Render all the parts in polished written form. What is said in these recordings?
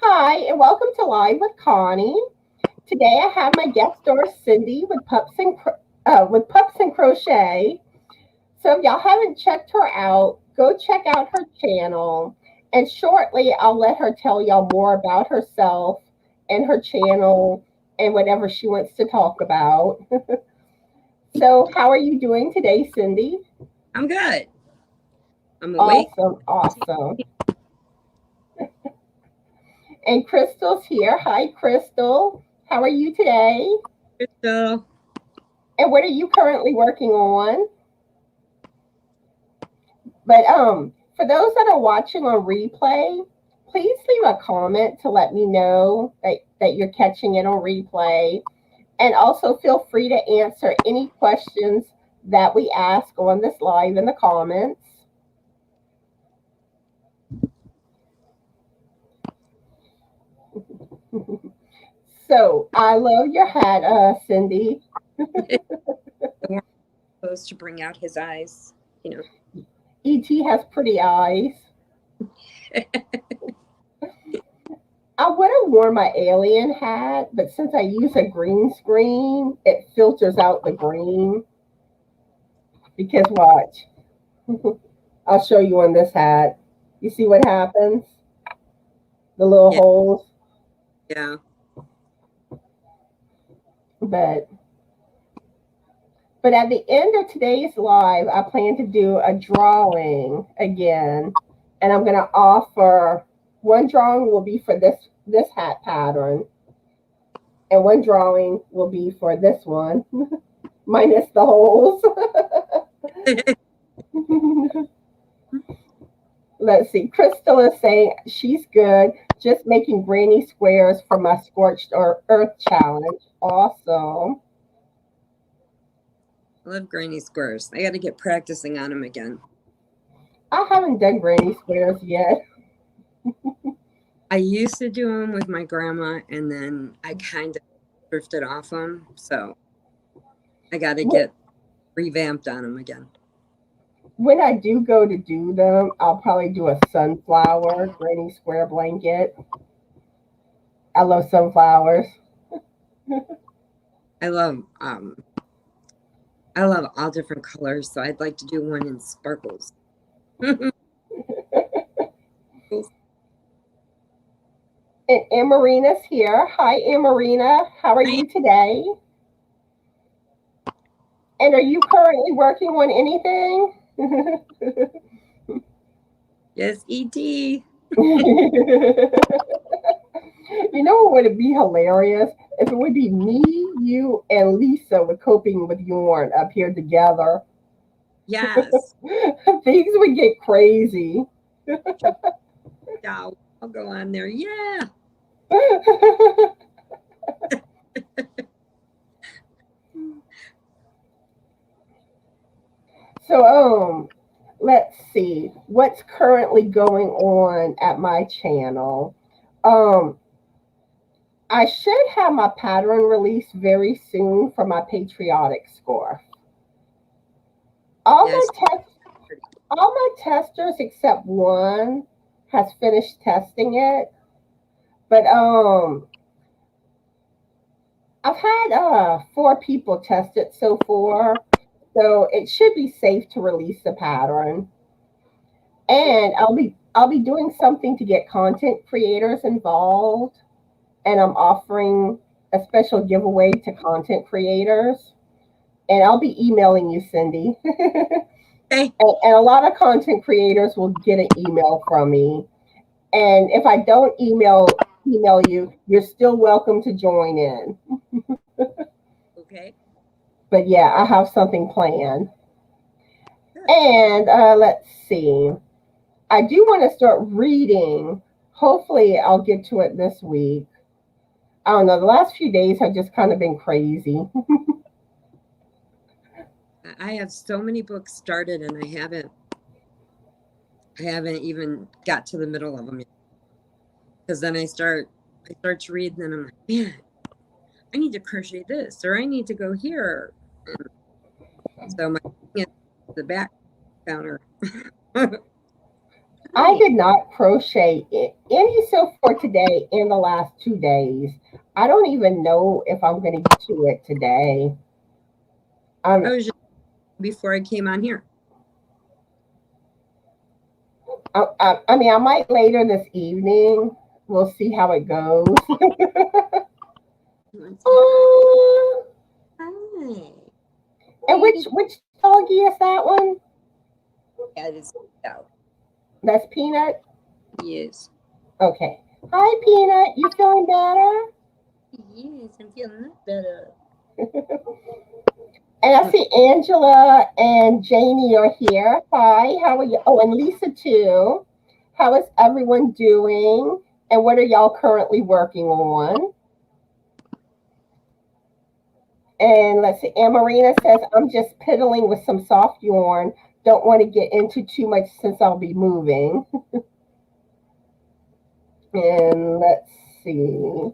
Hi, and welcome to Live with Connie. Today I have my guest star Cindy with Pups and Crochet. So if y'all haven't checked her out, go check out her channel. And shortly I'll let her tell y'all more about herself and her channel and whatever she wants to talk about. So how are you doing today, Cindy? I'm good. I'm awake. Awesome, awesome. And Crystal's here. Hi, Crystal. How are you today? So, And what are you currently working on? But for those that are watching on replay, please leave a comment to let me know that you're catching it on replay. And also feel free to answer any questions that we ask on this live in the comments. So I love your hat, Cindy. we're supposed to bring out his eyes. ET has pretty eyes. I would have worn my alien hat, but since I use a green screen, it filters out the green. Because watch, I'll show you on this hat. You see what happens? The little Yeah, holes. yeah. But at the end of today's live, I plan to do a drawing again, and I'm gonna offer one drawing will be for this hat pattern, and one drawing will be for this one, minus the holes. Let's see. Crystal is saying she's good, just making granny squares for my scorched earth challenge. Awesome. I love granny squares. I got to get practicing on them again. I haven't done granny squares yet. I used to do them with my grandma, and then I kind of drifted off them. So I got to get revamped on them again. When I do go to do them, I'll probably do a sunflower granny square blanket. I love sunflowers. I love I love all different colors, so I'd like to do one in sparkles. And Amarina's here. Hi, Amarina. How are you today? And are you currently working on anything? Yes, ET. You know what would be hilarious? If it would be me, you, and Lisa with coping with yarn up here together. Yes. Things would get crazy. Yeah, I'll go on there. Yeah. So let's see what's currently going on at my channel. Um I should have my pattern released very soon for my patriotic score. All my Yes. test all my testers except one has finished testing it. But I've had four people test it so far. So it should be safe to release the pattern. And I'll be doing something to get content creators involved, and I'm offering a special giveaway to content creators, and I'll be emailing you, Cindy. Okay. And a lot of content creators will get an email from me, and if I don't email you, you're still welcome to join in. Okay. But yeah, I have something planned. Good. And let's see. I do want to start reading. Hopefully, I'll get to it this week. I don't know. The last few days have just kind of been crazy. I have so many books started, and I haven't even got to the middle of them yet. Because then I start to read, and then I'm like, man, I need to crochet this, or I need to go here. And so my thing is the back counter. I did not crochet any so for today in the last 2 days. I don't even know if I'm going to get to it today. I was just before I came on here. I mean, I might later this evening. We'll see how it goes. Hi. And which doggy is that one? That is out. That's Peanut? Yes. Okay. Hi, Peanut. You feeling better? Yes, I'm feeling better. And I see Angela and Janie are here. Hi, how are you? Oh, and Lisa too. How is everyone doing? And what are y'all currently working on? And let's see, Amarina says, I'm just piddling with some soft yarn. Don't want to get into too much since I'll be moving. And let's see.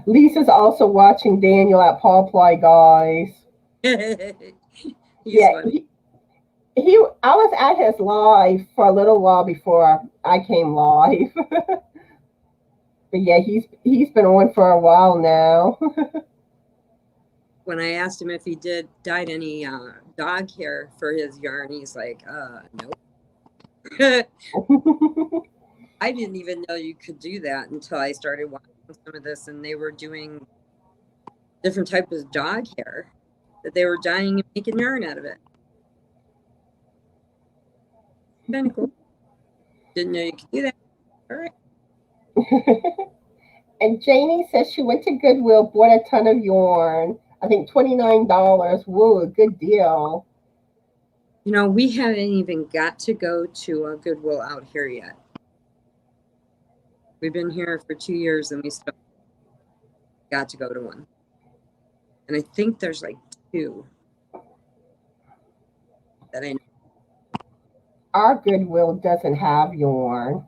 Lisa's also watching Daniel at Paw Ply, guys. Yeah, I was at his live for a little while before I came live. But yeah, he's been on for a while now. When I asked him if he dyed any dog hair for his yarn, he's like, nope. I didn't even know you could do that until I started watching some of this, and they were doing different types of dog hair that they were dyeing and making yarn out of it. Kind of cool. Didn't know you could do that. All right. And Janie says she went to Goodwill, bought a ton of yarn. I think $29. Whoa, a good deal. You know, we haven't even got to go to a Goodwill out here yet. We've been here for 2 years and we still got to go to one. And I think there's like 2 that I know. Our Goodwill doesn't have yarn.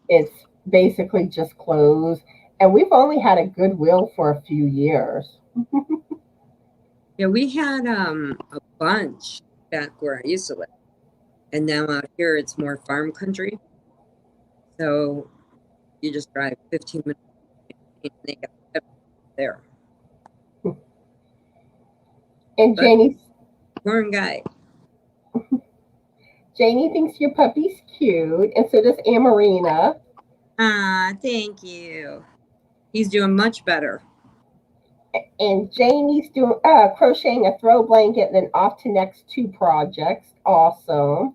It's basically just clothes. And we've only had a Goodwill for a few years. Yeah, we had a bunch back where I used to live. And now out here it's more farm country. So you just drive 15 minutes and they got there. And Janie's Warren guy. Janie thinks your puppy's cute, and so does Amarina. Ah, thank you. He's doing much better. And Janie's doing crocheting a throw blanket, and then off to next 2 projects. Awesome.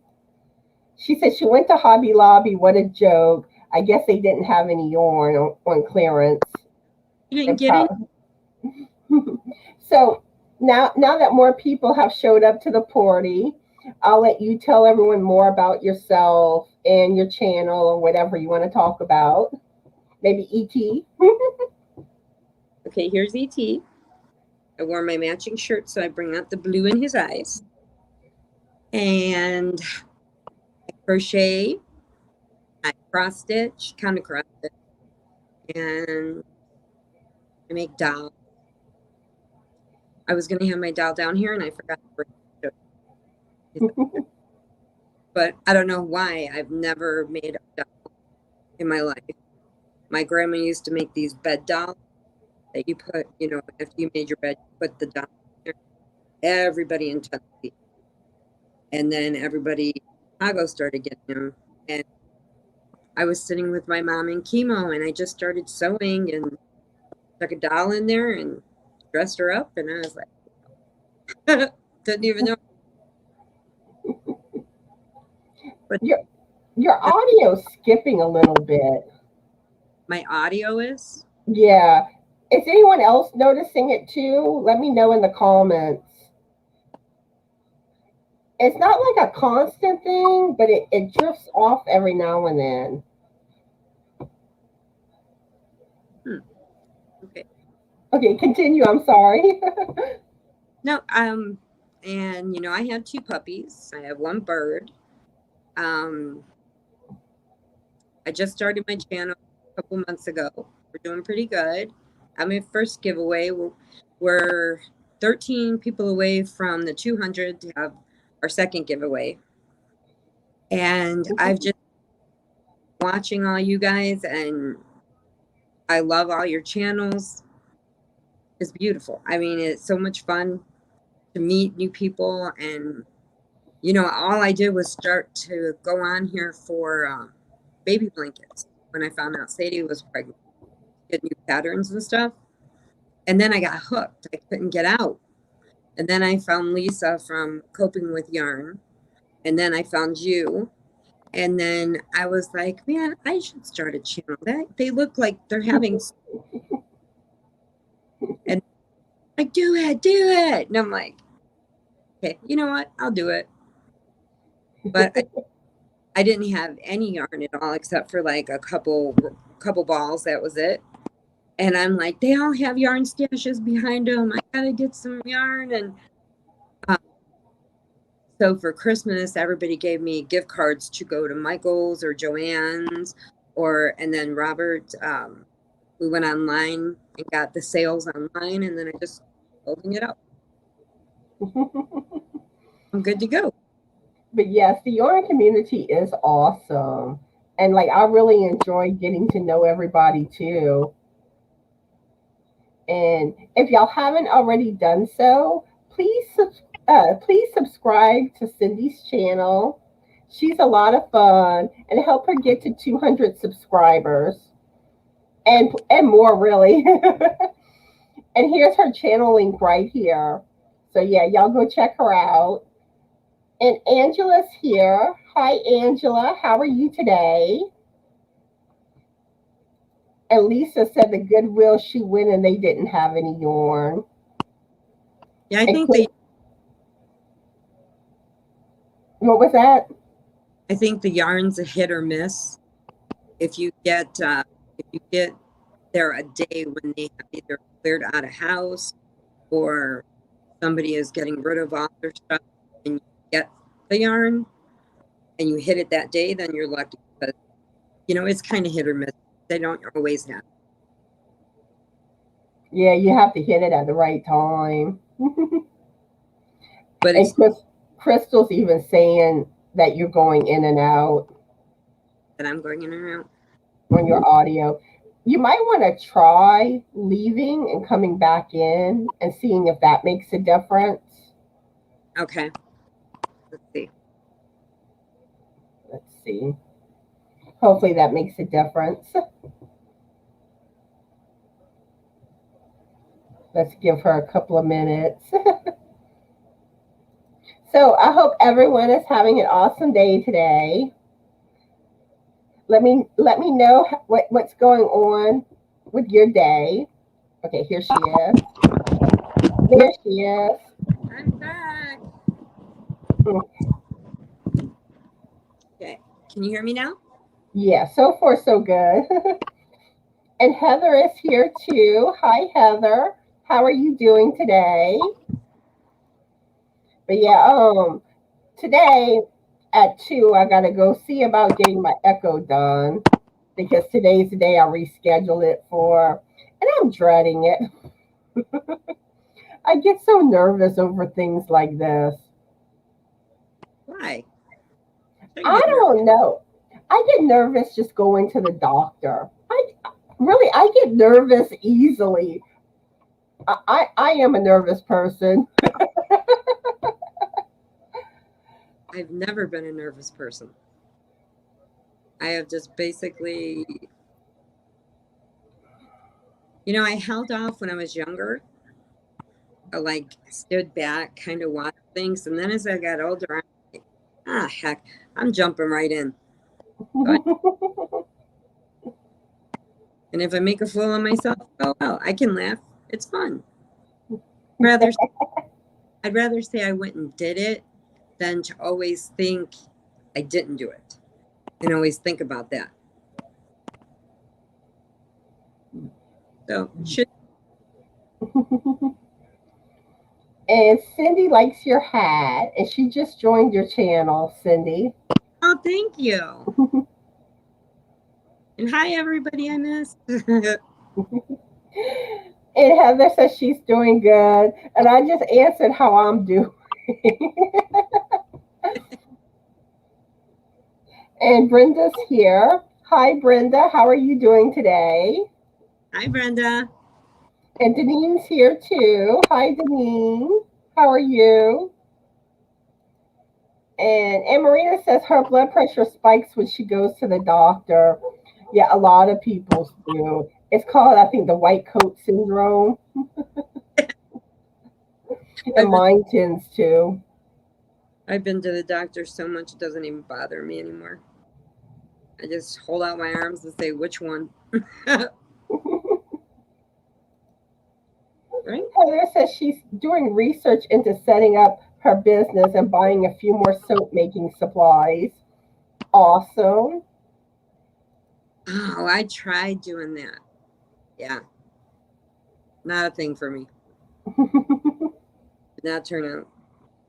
She said she went to Hobby Lobby. What a joke! I guess they didn't have any yarn on clearance. You didn't get it? So now that more people have showed up to the party, I'll let you tell everyone more about yourself and your channel or whatever you want to talk about. Maybe ET. Okay, here's ET. I wore my matching shirt, so I bring out the blue in his eyes. And I crochet, I cross stitch, kind of cross stitch, and I make dolls. I was going to have my doll down here, and I forgot to bring it. But I don't know why I've never made a doll in my life. My grandma used to make these bed dolls that you put, you know, after you made your bed, you put the doll in there. Everybody in Tennessee. And then everybody in Chicago started getting them. And I was sitting with my mom in chemo, and I just started sewing and stuck a doll in there and dressed her up. And I was like, didn't even know. But your audio's skipping a little bit. My audio is? Yeah. Is anyone else noticing it too? Let me know in the comments. It's not like a constant thing, but it drifts off every now and then. Okay. Okay, continue. I'm sorry. No, and you know, I have 2 puppies. I have 1 bird. I just started my channel a couple months ago. We're doing pretty good. I'm my first giveaway. We're 13 people away from the 200 to have our second giveaway. And I've just watching all you guys, and I love all your channels. It's beautiful. I mean, it's so much fun to meet new people. And, you know, all I did was start to go on here for baby blankets when I found out Sadie was pregnant, get new patterns and stuff. And then I got hooked. I couldn't get out. And then I found Lisa from Coping with Yarn. And then I found you. And then I was like, man, I should start a channel. They look like they're having, and like, do it. And I'm like, okay, you know what? I'll do it. But I didn't have any yarn at all except for like a couple balls. That was it. And I'm like, they all have yarn stashes behind them. I gotta get some yarn. And so for Christmas, everybody gave me gift cards to go to Michael's or Joann's, and then Robert. We went online and got the sales online, and then I just holding it up. I'm good to go. But yes, the yarn community is awesome. And like I really enjoy getting to know everybody too. And if y'all haven't already done so, please subscribe to Cindy's channel. She's a lot of fun, and help her get to 200 subscribers and more really. And here's her channel link right here. So yeah, y'all go check her out. And Angela's here. Hi, Angela. How are you today? And Lisa said the Goodwill she went and they didn't have any yarn. Yeah, I think they. What was that? I think the yarn's a hit or miss. If you get there a day when they have either cleared out a house or somebody is getting rid of all their stuff, and you get the yarn and you hit it that day, then you're lucky. But you know, it's kind of hit or miss. They don't always have. Yeah, you have to hit it at the right time. But and Crystal's even saying that you're going in and out. That I'm going in and out on your audio. You might want to try leaving and coming back in and seeing if that makes a difference. Okay. Let's see. Let's see. Hopefully that makes a difference. Let's give her a couple of minutes. So I hope everyone is having an awesome day today. Let me know what's going on with your day. Okay, here she is. There she is. I'm back. Okay. Can you hear me now? Yeah, so far so good. And Heather is here too. Hi, Heather. How are you doing today? But yeah, today at 2, I gotta go see about getting my echo done because today's the day I reschedule it for, and I'm dreading it. I get so nervous over things like this. Why? I don't know. I get nervous just going to the doctor. I get nervous easily. I am a nervous person. I've never been a nervous person. I have just basically, you know, I held off when I was younger. I like stood back, kind of watched things. And then as I got older, I'm like, heck, I'm jumping right in. And if I make a fool of myself, oh well, I can laugh. It's fun. I'd rather say I went and did it than to always think I didn't do it and always think about that. So And Cindy likes your hat, and she just joined your channel, Cindy. Oh, thank you. And hi, everybody I missed. And Heather says she's doing good. And I just answered how I'm doing. And Brenda's here. Hi, Brenda. How are you doing today? Hi, Brenda. And Denine's here too. Hi, Denine. How are you? And Marina says her blood pressure spikes when she goes to the doctor. Yeah, a lot of people do. It's called, I think, the white coat syndrome, and I've been, mine tends to. I've been to the doctor so much it doesn't even bother me anymore. I just hold out my arms and say, which one? Right? Heather says she's doing research into setting up her business and buying a few more soap making supplies. Awesome. Oh, I tried doing that. Yeah, not a thing for me. Did not turn out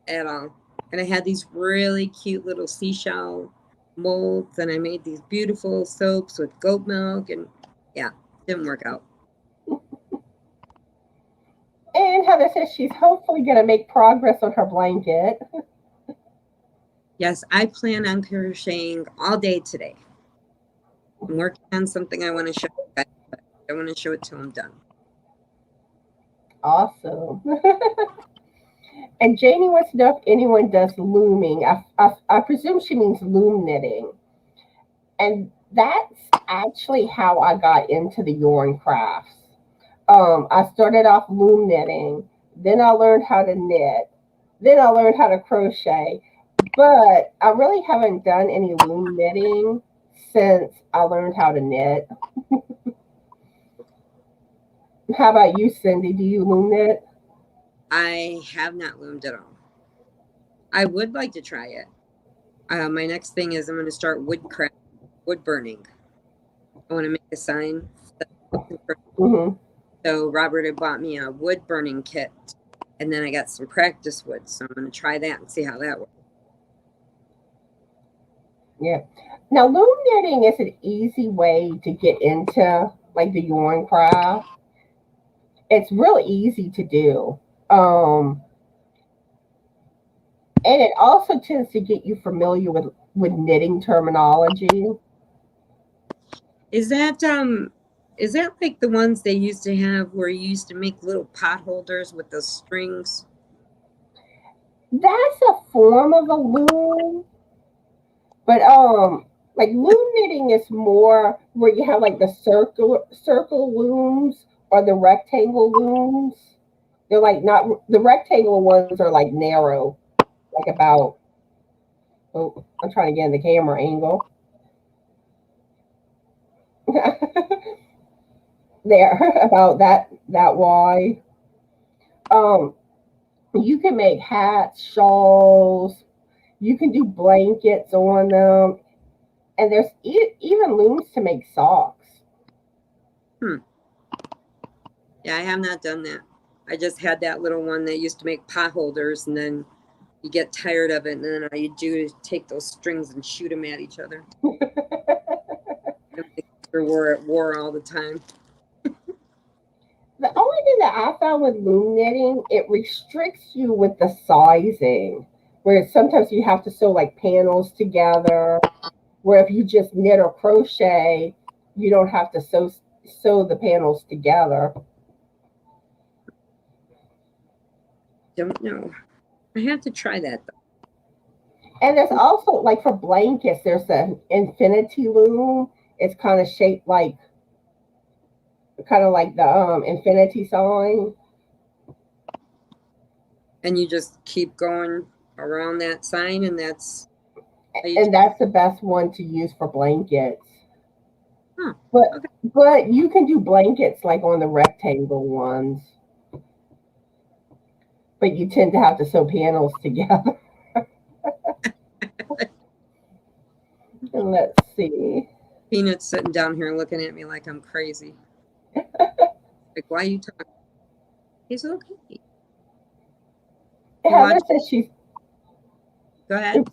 at all. And I had these really cute little seashell molds, and I made these beautiful soaps with goat milk, and yeah, didn't work out. And Heather says she's hopefully going to make progress on her blanket. Yes, I plan on crocheting all day today. I'm working on something I want to show you guys, but I want to show it till I'm done. Awesome. And Janie wants to know if anyone does looming. I presume she means loom knitting. And that's actually how I got into the yarn crafts. I started off loom knitting, then I learned how to knit, then I learned how to crochet. But I really haven't done any loom knitting since I learned how to knit. How about you, Cindy? Do you loom knit? I have not loomed at all. I would like to try it. My next thing is I'm going to start wood burning. I want to make a sign. Mm-hmm. So Robert had bought me a wood burning kit, and then I got some practice wood. So I'm going to try that and see how that works. Yeah. Now, loom knitting is an easy way to get into like the yarn craft. It's really easy to do. Um, and it also tends to get you familiar with knitting terminology. Is that like the ones they used to have where you used to make little pot holders with those strings? That's a form of a loom, but like loom knitting is more where you have like the circle looms or the rectangle looms. They're like not the rectangle ones are like narrow, like about. Oh, I'm trying to get in the camera angle. There, about that wide. Um, you can make hats, shawls. You can do blankets on them, and there's even looms to make socks. Hmm. Yeah, I have not done that. I just had that little one that used to make pot holders, and then you get tired of it, and then all you do is take those strings and shoot them at each other. And they wore all the time. The only thing that I found with loom knitting, it restricts you with the sizing, where sometimes you have to sew like panels together. Where if you just knit or crochet, you don't have to sew the panels together. Don't know. I have to try that though. And there's also like for blankets, there's an infinity loom. It's kind of like the infinity sign. And you just keep going around that sign, and that's how you. And that's the best one to use for blankets. Huh. But Okay. but you can do blankets like on the rectangle ones. But you tend to have to sew panels together. And let's see. Peanut's sitting down here looking at me like I'm crazy. Like, why are you talking? He's okay. Heather says she's Go ahead.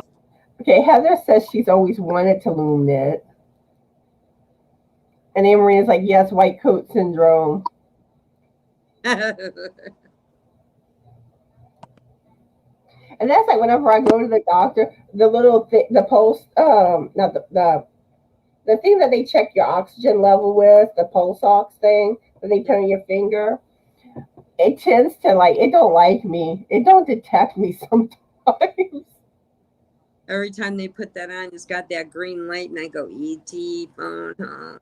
okay. Heather says she's always wanted to loom knit. And Anne Marie's like, yes, white coat syndrome. And that's like whenever I go to the doctor, the little the pulse, not the thing that they check your oxygen level with, the pulse ox thing that they put on your finger. It tends to like it don't like me. It don't detect me sometimes. Every time they put that on, it's got that green light, and I go, E.T. phone home.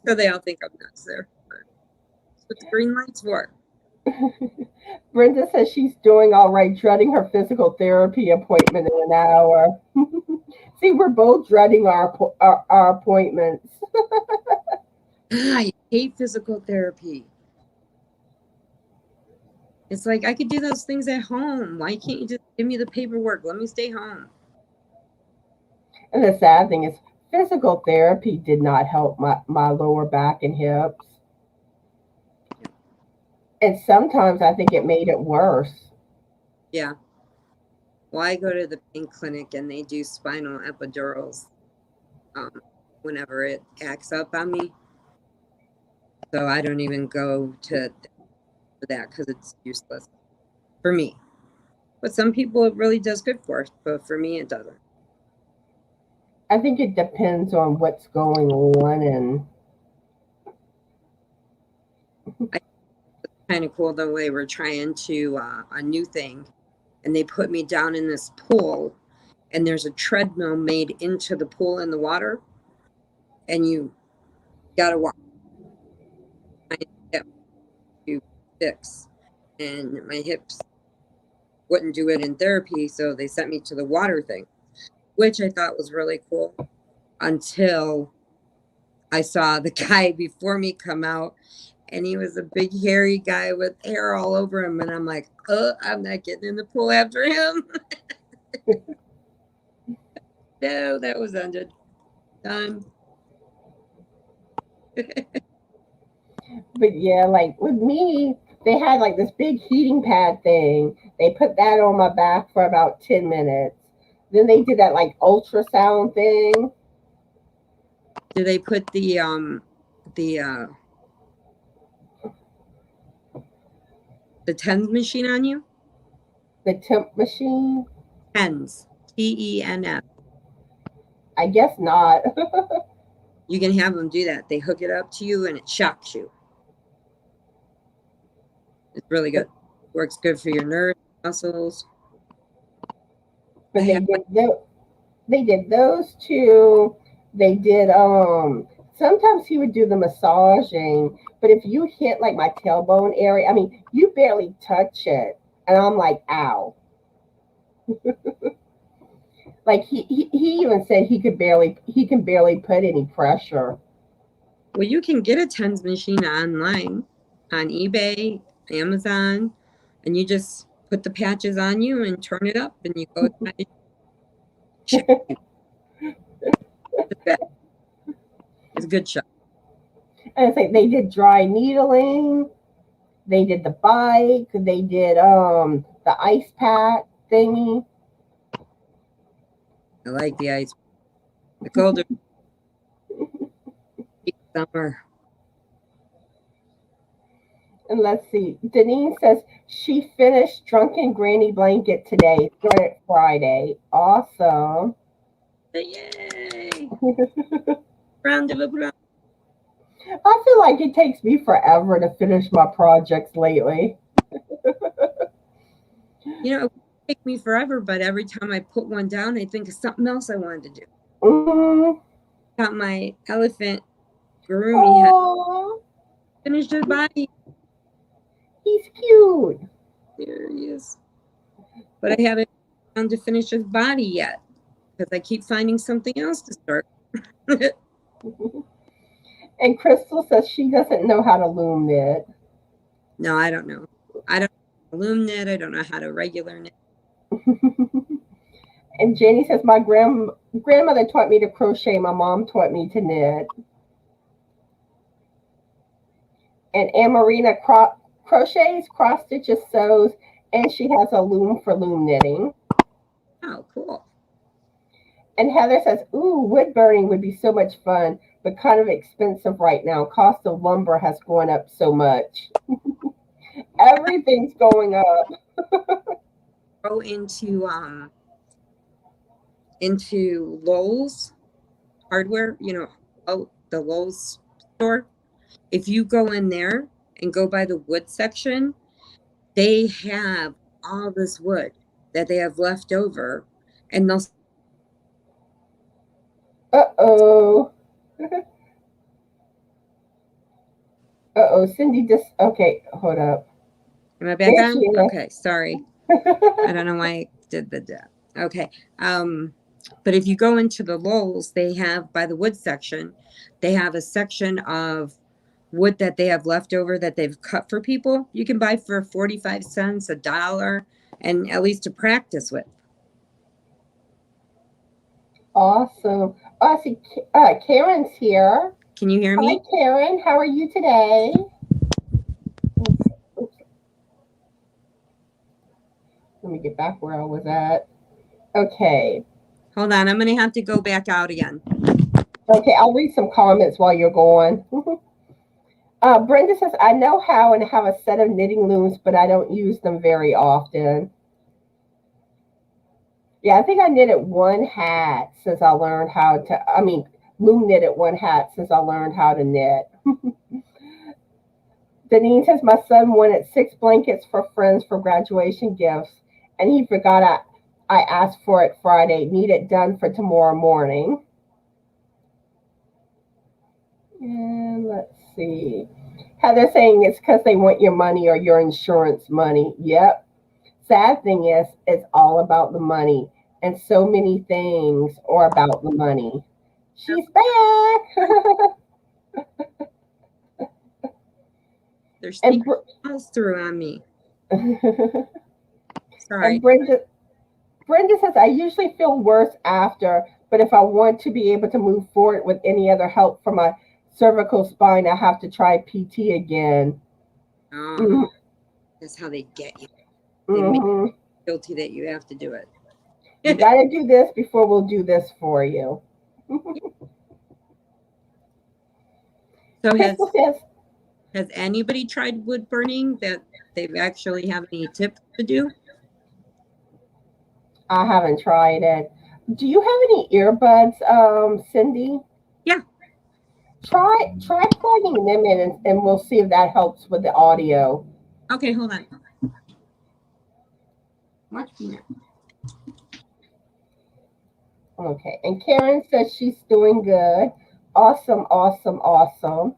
So they all think I'm nuts there. That's what the green light's for. Brenda says she's doing all right, dreading her physical therapy appointment in an hour. See, we're both dreading our appointments. I hate physical therapy. It's like I could do those things at home. Why can't you just give me the paperwork? Let me stay home. And the sad thing is, physical therapy did not help my lower back and hips. And sometimes I think it made it worse. Yeah. Well, I go to the pain clinic and they do spinal epidurals whenever it acts up on me. So I don't even go to that because it's useless for me. But some people it really does good for, but for me it doesn't. I think it depends on what's going on and It's kind of cool the way we're trying to a new thing, and they put me down in this pool, and there's a treadmill made into the pool in the water, and you gotta walk to fix, and my hips wouldn't do it in therapy, so they sent me to the water thing, which I thought was really cool until I saw the guy before me come out, and he was a big hairy guy with hair all over him, and I'm like, I'm not getting in the pool after him. No, that was ended. Done. but yeah, like with me, they had like this big heating pad thing. They put that on my back for about 10 minutes. Then they did that like ultrasound thing. Do they put the TENS machine on you? The temp machine? TENS. TENS. I guess not. You can have them do that. They hook it up to you and it shocks you. It's really good. Works good for your nerves, muscles. But they did those two. They did sometimes he would do the massaging, but if you hit like my tailbone area, I mean, you barely touch it. And I'm like, ow. Like he even said he can barely put any pressure. Well, you can get a TENS machine online on eBay, Amazon, and you just put the patches on you and turn it up and you go inside. It's a good shot. And it's like they did dry needling, they did the bike, they did the ice pack thingy. I like the ice. The colder summer. And let's see. Denise says she finished Drunken Granny Blanket today. Started Friday. Awesome. Yay! Round of applause. I feel like it takes me forever to finish my projects lately. You know, it would take me forever, but every time I put one down, I think of something else I wanted to do. Mm-hmm. Got my elephant Gurumi had finished his body. He's cute. There he is. But I haven't found to finish his body yet because I keep finding something else to start. And Crystal says she doesn't know how to loom knit. No, I don't know. I don't know how to loom knit. I don't know how to regular knit. And Jenny says my grandmother taught me to crochet. My mom taught me to knit. And Marina crochets, cross stitches, sews, and she has a loom for loom knitting. Oh, cool. And Heather says, ooh, wood burning would be so much fun, but kind of expensive right now. Cost of lumber has gone up so much. Everything's going up. Go into Lowe's hardware, the Lowe's store. If you go in there and go by the wood section, they have all this wood that they have left over, and they'll Uh-oh. Uh-oh. Cindy just, okay, hold up. Am I back There on? she is. Okay, sorry. I don't know why I did that. Okay. But if you go into the Lowe's, they have by the wood section, they have a section of wood that they have left over that they've cut for people. You can buy for 45 cents, $1, and at least to practice with. Awesome. Oh, I see Karen's here. Can you hear Hi, me? Karen. How are you today? Oops. Let me get back where I was at. Okay. Hold on. I'm going to have to go back out again. Okay, I'll read some comments while you're going. Brenda says, I know how and have a set of knitting looms, but I don't use them very often. Yeah, I think I knitted one hat since I learned how to, loom knitted one hat since I learned how to knit. Denise says, my son wanted 6 blankets for friends for graduation gifts, and he forgot I asked for it Friday. Need it done for tomorrow morning. And let's see. Heather saying it's because they want your money or your insurance money. Yep. Sad thing is, it's all about the money. And so many things are about the money. She's back. There's things else through on me. Sorry. And Brenda says, I usually feel worse after, but if I want to be able to move forward with any other help for my cervical spine, I have to try PT again. Oh, that's how they get you. They make you guilty that you have to do it. You got to do this before we'll do this for you. So has anybody tried wood burning that they've actually have any tips to do? I haven't tried it. Do you have any earbuds, Cindy? Yeah. Try plugging them in, and we'll see if that helps with the audio. Okay, hold on. Watch me. Okay, and Karen says she's doing good. Awesome, awesome, awesome.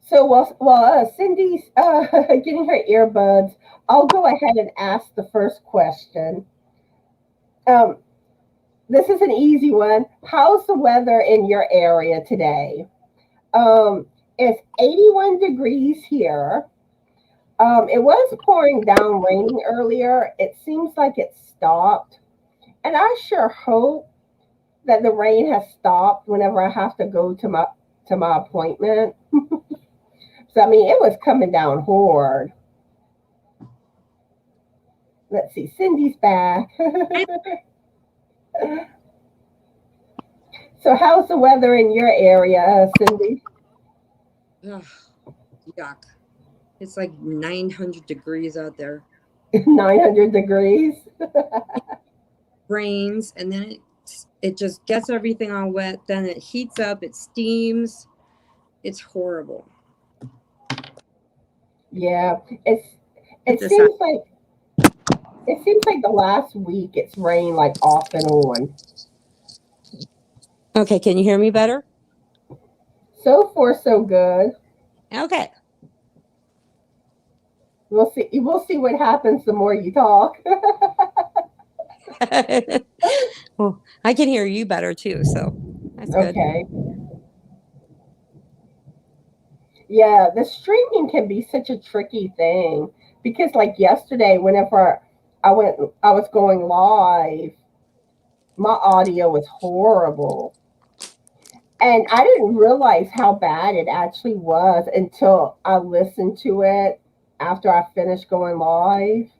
So while Cindy's getting her earbuds, I'll go ahead and ask the first question. This is an easy one. How's the weather in your area today? It's 81 degrees here. It was pouring down raining earlier. It seems like it stopped. And I sure hope that the rain has stopped whenever I have to go to my appointment. So it was coming down hard. Let's see, Cindy's back. So how's the weather in your area, Cindy? Ugh, yuck. It's like 900 degrees out there. 900 degrees? Rains, and then it just gets everything all wet. Then it heats up, it steams. It's horrible. Yeah, it seems like the last week it's rained like off and on. Okay, can you hear me better? So far, so good. Okay. We'll see what happens the more you talk. Well, I can hear you better too, so that's good. Okay. Yeah, the streaming can be such a tricky thing because like yesterday, whenever I was going live, my audio was horrible. And I didn't realize how bad it actually was until I listened to it after I finished going live.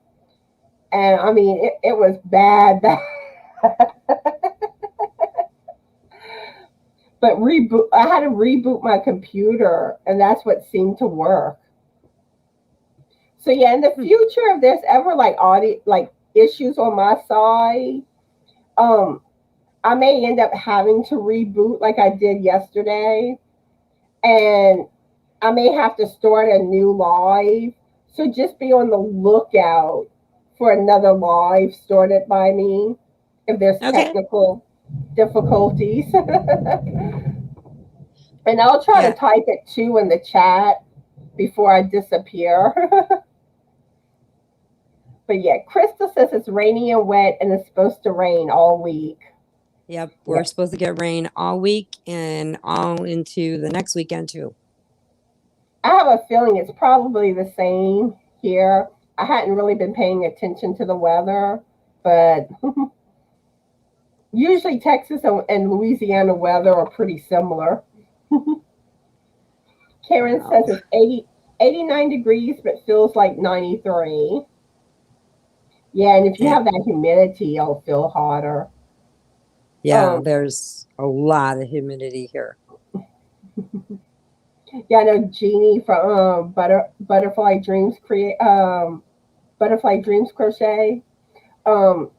And it was bad. But I had to reboot my computer, and that's what seemed to work. So yeah, in the future, if there's ever like audio like issues on my side, um, I may end up having to reboot like I did yesterday, and I may have to start a new live. So just be on the lookout for another live started by me if there's Okay. technical difficulties. And I'll try to Yeah. type it too in the chat before I disappear. But yeah, Crystal says it's rainy and wet and it's supposed to rain all week. Yep. Yeah. We're supposed to get rain all week and all into the next weekend too. I have a feeling it's probably the same here. I hadn't really been paying attention to the weather, but usually Texas and Louisiana weather are pretty similar. Karen Wow. says it's 89 degrees, but feels like 93. Yeah, and if you Yeah. have that humidity, it'll feel hotter. Yeah. Um, There's a lot of humidity here. yeah, I know Jeannie from Butterfly Dreams Butterfly Dreams Crochet.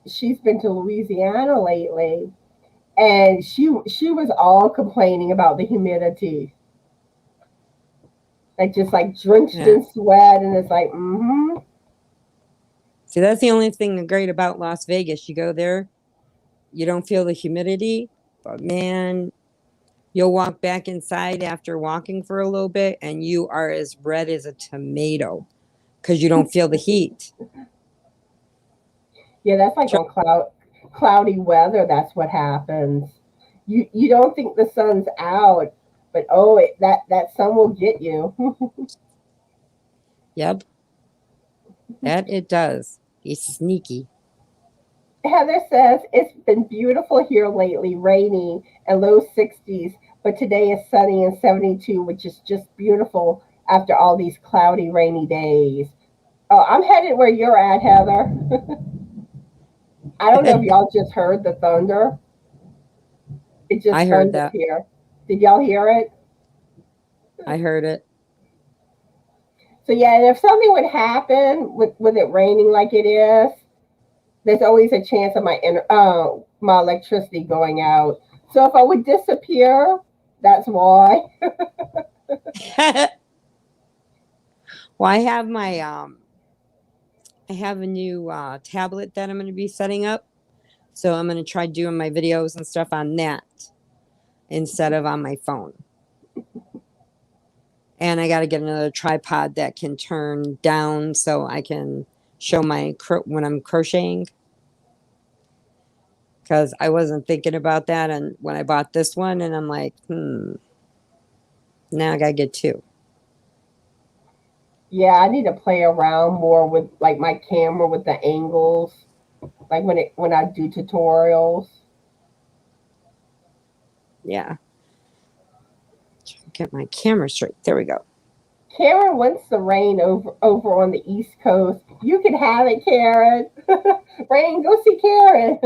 She's been to Louisiana lately, and she was all complaining about the humidity, like just like drenched Yeah. in sweat, and it's like, mm-hmm. See, that's the only thing great about Las Vegas. You go there, you don't feel the humidity, but man, you'll walk back inside after walking for a little bit and you are as red as a tomato because you don't feel the heat. Yeah, that's like on cloudy weather. That's what happens. You don't think the sun's out, but oh, that sun will get you. Yep, that it does. It's sneaky. Heather says it's been beautiful here lately, rainy and low 60s, but today is sunny and 72, which is just beautiful after all these cloudy, rainy days. Oh, I'm headed where you're at, Heather. I don't know if y'all just heard the thunder. It I just heard thundered that. here. Did y'all hear it? I heard it. So yeah, and if something would happen with it raining like it is, there's always a chance of my electricity going out. So if I would disappear, that's why. Well, I have a new tablet that I'm going to be setting up. So I'm going to try doing my videos and stuff on that instead of on my phone. And I got to get another tripod that can turn down so I can show my when I'm crocheting. Because I wasn't thinking about that, and when I bought this one, and I'm like, now I gotta get two. Yeah, I need to play around more with like my camera with the angles, like when I do tutorials. Yeah, get my camera straight. There we go. Karen wants the rain over on the East Coast. You can have it, Karen. Rain, go see Karen.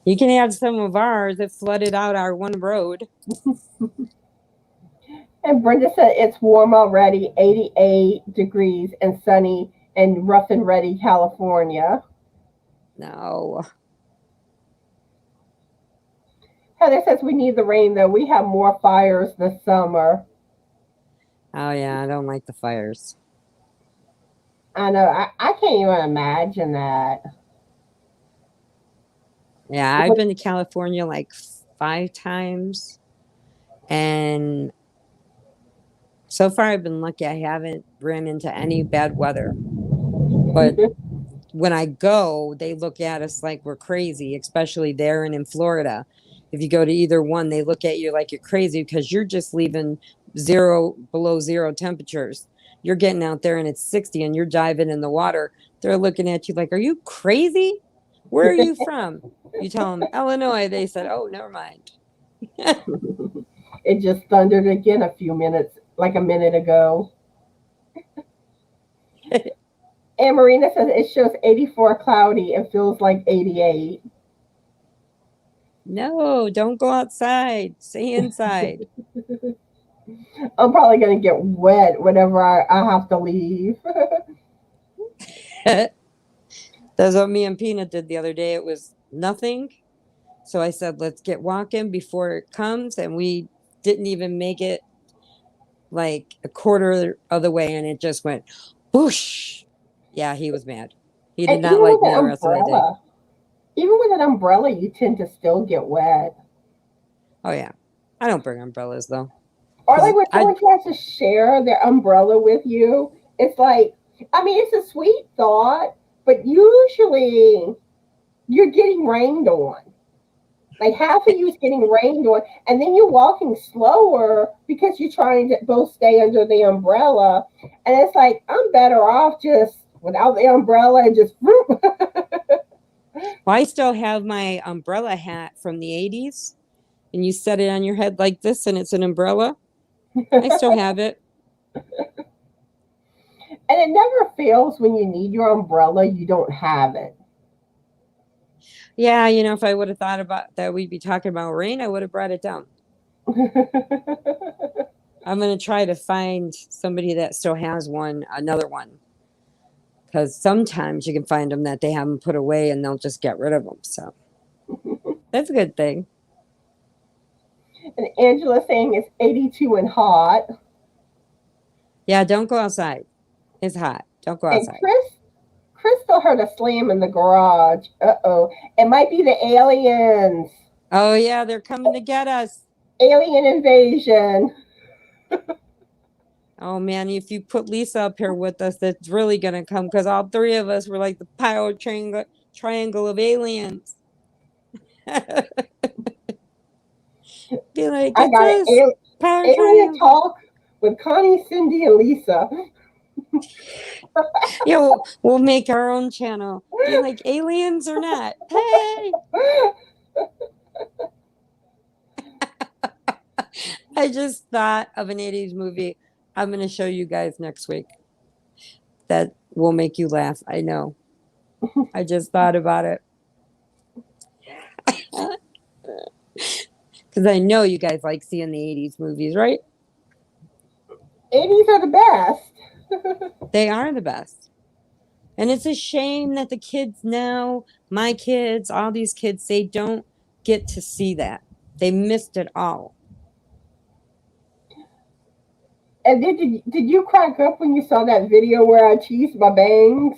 You can have some of ours that flooded out our one road. And Brenda said it's warm already, 88 degrees and sunny in Rough and Ready, California. No. Heather says we need the rain though. We have more fires this summer. Oh yeah, I don't like the fires. I know. I can't even imagine that. Yeah, I've been to California like 5 times, and so far I've been lucky. I haven't ran into any bad weather. But when I go, they look at us like we're crazy, especially there and in Florida. If you go to either one, they look at you like you're crazy because you're just leaving below zero temperatures. You're getting out there and it's 60 and you're diving in the water. They're looking at you like, are you crazy? Where are you from? You tell them Illinois. They said, oh, never mind. It just thundered again like a minute ago. And Marina says it shows 84 cloudy and feels like 88. No, don't go outside. Stay inside. I'm probably gonna get wet whenever I have to leave. That's what me and Peanut did the other day. It was nothing. So I said, let's get walking before it comes. And we didn't even make it like a quarter of the way. And it just went whoosh. Yeah, he was mad. He And did even not with like me an the rest of that day. umbrella, even with an umbrella, you tend to still get wet. Oh, yeah. I don't bring umbrellas though. Or like Because when I, someone tries to share their umbrella with you, it's like, I mean, it's a sweet thought, but usually you're getting rained on. Like half of you is getting rained on, and then you're walking slower because you're trying to both stay under the umbrella. And it's like, I'm better off just without the umbrella and just whoop. well, I still have my umbrella hat from the 80s. And you set it on your head like this and it's an umbrella. I still have it. And it never fails when you need your umbrella, you don't have it. Yeah, you know, if I would have thought about that we'd be talking about rain, I would have brought it down. I'm going to try to find somebody that still has one, another one. Because sometimes you can find them that they haven't put away and they'll just get rid of them. So that's a good thing. And Angela saying it's 82 and hot. Yeah, don't go outside. It's hot. Don't go And outside. Crystal heard a slam in the garage. Uh-oh. It might be the aliens. Oh, yeah, they're coming to get us. Alien invasion. Oh, man, if you put Lisa up here with us, that's really going to come because all three of us were like the power triangle of aliens. Be like, I it's got it. us, power Alien triangle. talk with Connie, Cindy, and Lisa. Yeah, we'll make our own channel. Be like, aliens or not. Hey, I just thought of an 80s movie I'm going to show you guys next week that will make you laugh. I know. I just thought about it. Because I know you guys like seeing the 80s movies, right? 80s are the best. They are the best. And it's a shame that the kids now, my kids, all these kids, they don't get to see that. They missed it all. And did you crack up when you saw that video where I teased my bangs?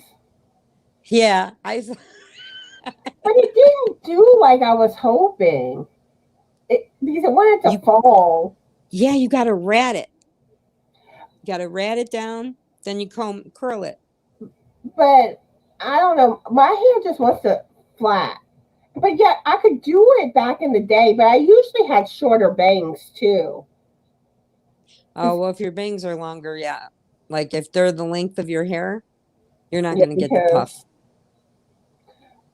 Yeah, But it didn't do like I was hoping. Because it wanted to fall. Yeah, you got to rat it. You got to rat it down, then you curl it. But I don't know. My hair just wants to flat. But yeah, I could do it back in the day, but I usually had shorter bangs too. Oh, well, if your bangs are longer, yeah. Like if they're the length of your hair, you're not Yeah, going to get the because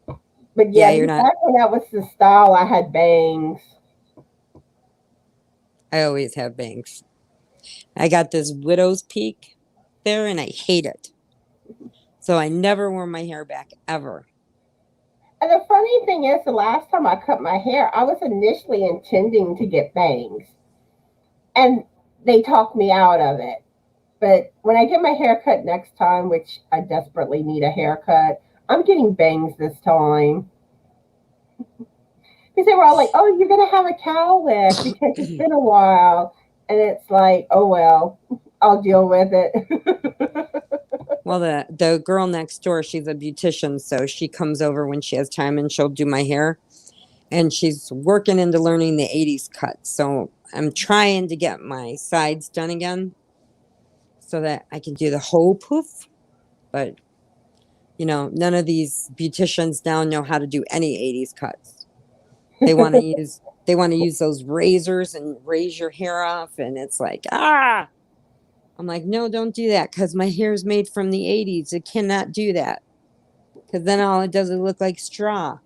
puff. but Yeah, yeah, you're not. back when that was the style, I had bangs. I always have bangs. I got this widow's peak there and I hate it. So I never wore my hair back ever. And the funny thing is, the last time I cut my hair, I was initially intending to get bangs, and they talked me out of it. But when I get my hair cut next time, which I desperately need a haircut, I'm getting bangs this time. Because they were all like, "Oh, you're gonna have a cowlick because it's been a while," and it's like, "Oh well, I'll deal with it." Well, the girl next door, she's a beautician, so she comes over when she has time and she'll do my hair. And she's working into learning the 80s cut. So I'm trying to get my sides done again so that I can do the whole poof. But, you know, none of these beauticians now know how to do any 80s cuts. They want to use those razors and raise your hair off, and it's like, ah. I'm like, no, don't do that because my hair is made from the 80s. It cannot do that because then all it does is look like straw.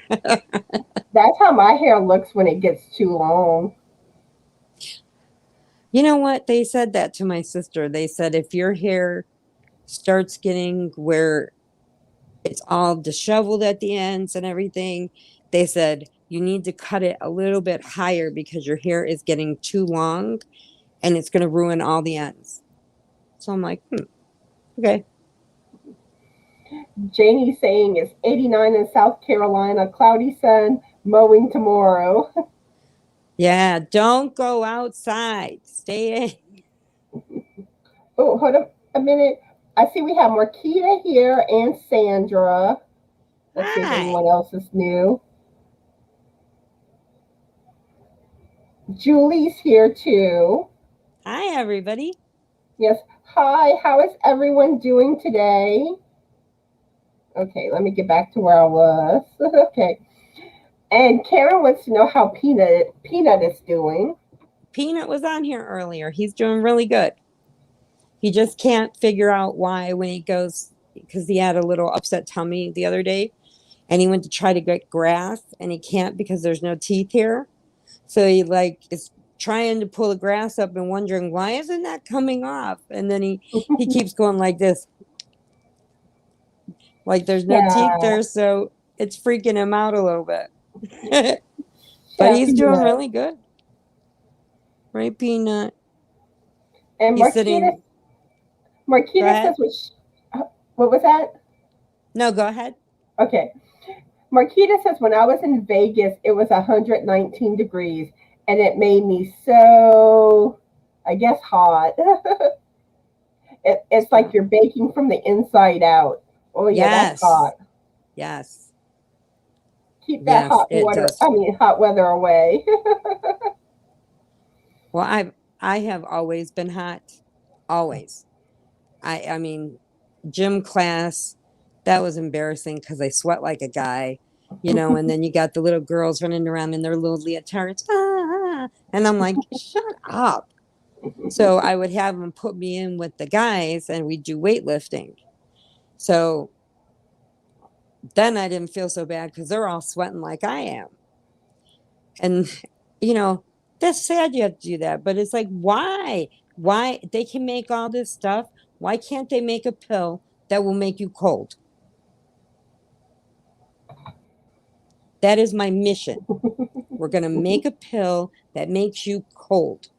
That's how my hair looks when it gets too long. You know what? They said that to my sister. They said if your hair starts getting where it's all disheveled at the ends and everything, they said you need to cut it a little bit higher because your hair is getting too long and it's going to ruin all the ends. So I'm like, okay. Janie saying it's 89 in South Carolina, cloudy sun, mowing tomorrow. Yeah, don't go outside. Stay in. Oh, hold up a minute. I see we have Marquita here and Sandra. Let's see if anyone Hi. else is new. Julie's here too. Hi, everybody. Yes. Hi, how is everyone doing today? Okay, let me get back to where I was. Okay. And Karen wants to know how Peanut is doing. Peanut was on here earlier. He's doing really good. He just can't figure out why when he goes, because he had a little upset tummy the other day and he went to try to get grass and he can't because there's no teeth here. So he like is trying to pull the grass up and wondering why isn't that coming off? And then he keeps going like this, like there's no teeth Yeah, there, so it's freaking him out a little bit. But yeah, he's doing Peanut. really good, right, Peanut? And He's sitting. Go Marquita says, ahead. what was that? No, go ahead. Okay. Marquita says, when I was in Vegas, it was 119 degrees and it made me so, I guess, hot. It's like you're baking from the inside out. Oh, yeah, that's Yes, hot. yes, Keep that yes. It does. hot weather away. Well, I have always been hot, always. I mean, gym class, that was embarrassing because I sweat like a guy, and then you got the little girls running around in their little leotards. And I'm like, shut up. So I would have them put me in with the guys and we'd do weightlifting. So then I didn't feel so bad because they're all sweating like I am. And, you know, that's sad you have to do that. But it's like, why? Why they can make all this stuff? Why can't they make a pill that will make you cold? That is my mission. We're going to make a pill that makes you cold.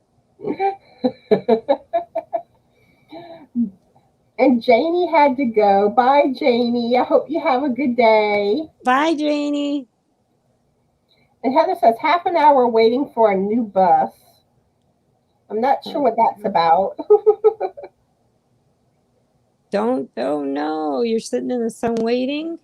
And Janie had to go. Bye, Janie. I hope you have a good day. Bye, Janie. And Heather says, half an hour waiting for a new bus. I'm not sure what that's about. Oh no, you're sitting in the sun waiting?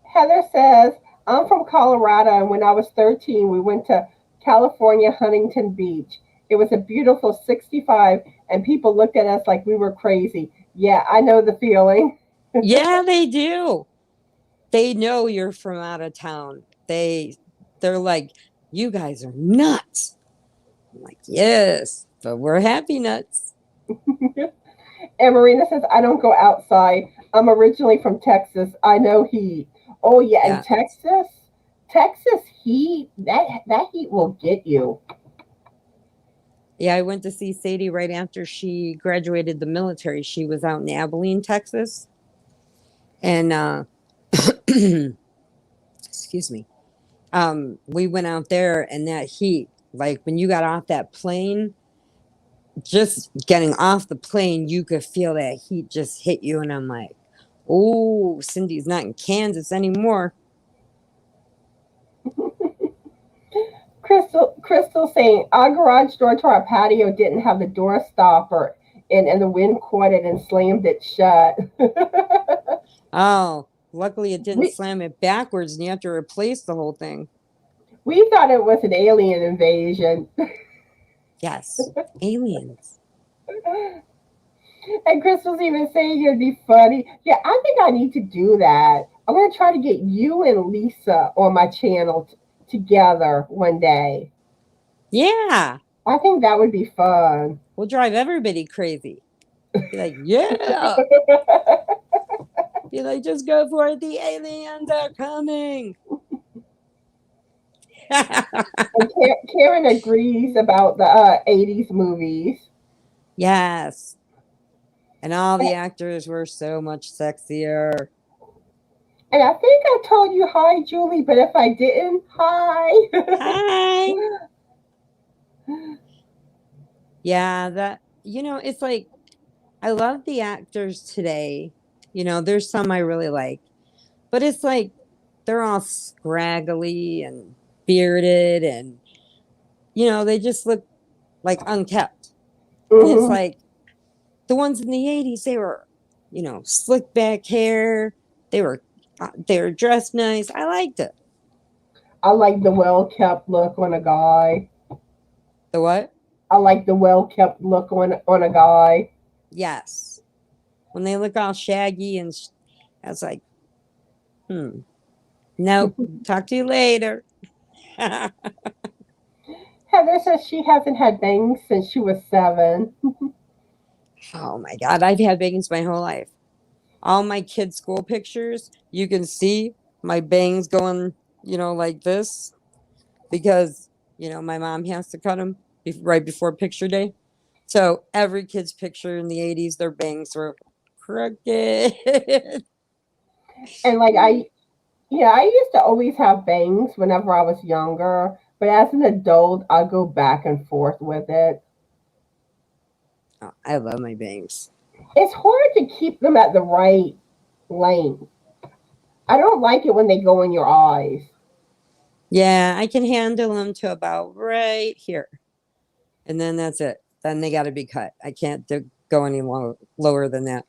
Heather says, I'm from Colorado, and when I was 13, we went to California, Huntington Beach. It was a beautiful 65, and people looked at us like we were crazy. Yeah, I know the feeling. Yeah, they do. They know you're from out of town. They're like, you guys are nuts. I'm like, yes, but we're happy nuts. And Marina says, I don't go outside. I'm originally from Texas. I know heat. Oh, yeah, and Yeah. Texas heat, that heat will get you. Yeah, I went to see Sadie right after she graduated the military. She was out in Abilene, Texas. And excuse me. We went out there and that heat, like when you got off that plane, just getting off the plane, you could feel that heat just hit you. And I'm like, oh, Cindy's not in Kansas anymore. Crystal saying our garage door to our patio didn't have the door stopper, and the wind caught it and slammed it shut. Oh, luckily it didn't we slam it backwards and you have to replace the whole thing. we thought it was an alien invasion. Yes, aliens. And Crystal's even saying it'd be funny. Yeah, I think I need to do that. I'm gonna try to get you and Lisa on my channel together one day. Yeah, I think that would be fun. we'll drive everybody crazy. Be like, yeah. Be like, just go for it. The aliens are coming. And Karen agrees about the 80s movies. Yes. And all the actors were so much sexier. And I think I told you hi, Julie, but if I didn't, hi. Hi. Yeah, that, it's like, I love the actors today. There's some I really like, but it's like they're all scraggly and bearded and, they just look like unkept. And it's Mhm. like the ones in the 80s, they were, slick back hair. They were dressed nice. I liked it. I like the well kept look on a guy. The what? I like the well kept look on a guy. Yes. When they look all shaggy and I was like, nope, talk to you later. Heather says she hasn't had bangs since she was 7. Oh my God, I've had bangs my whole life. All my kids' school pictures, you can see my bangs going, like this because, my mom has to cut them right before picture day. So every kid's picture in the 80s, their bangs were crooked. And like I used to always have bangs whenever I was younger, but as an adult, I go back and forth with it. Oh, I love my bangs. It's hard to keep them at the right length. I don't like it when they go in your eyes. Yeah, I can handle them to about right here. And then that's it. Then they got to be cut. I can't go any lower than that.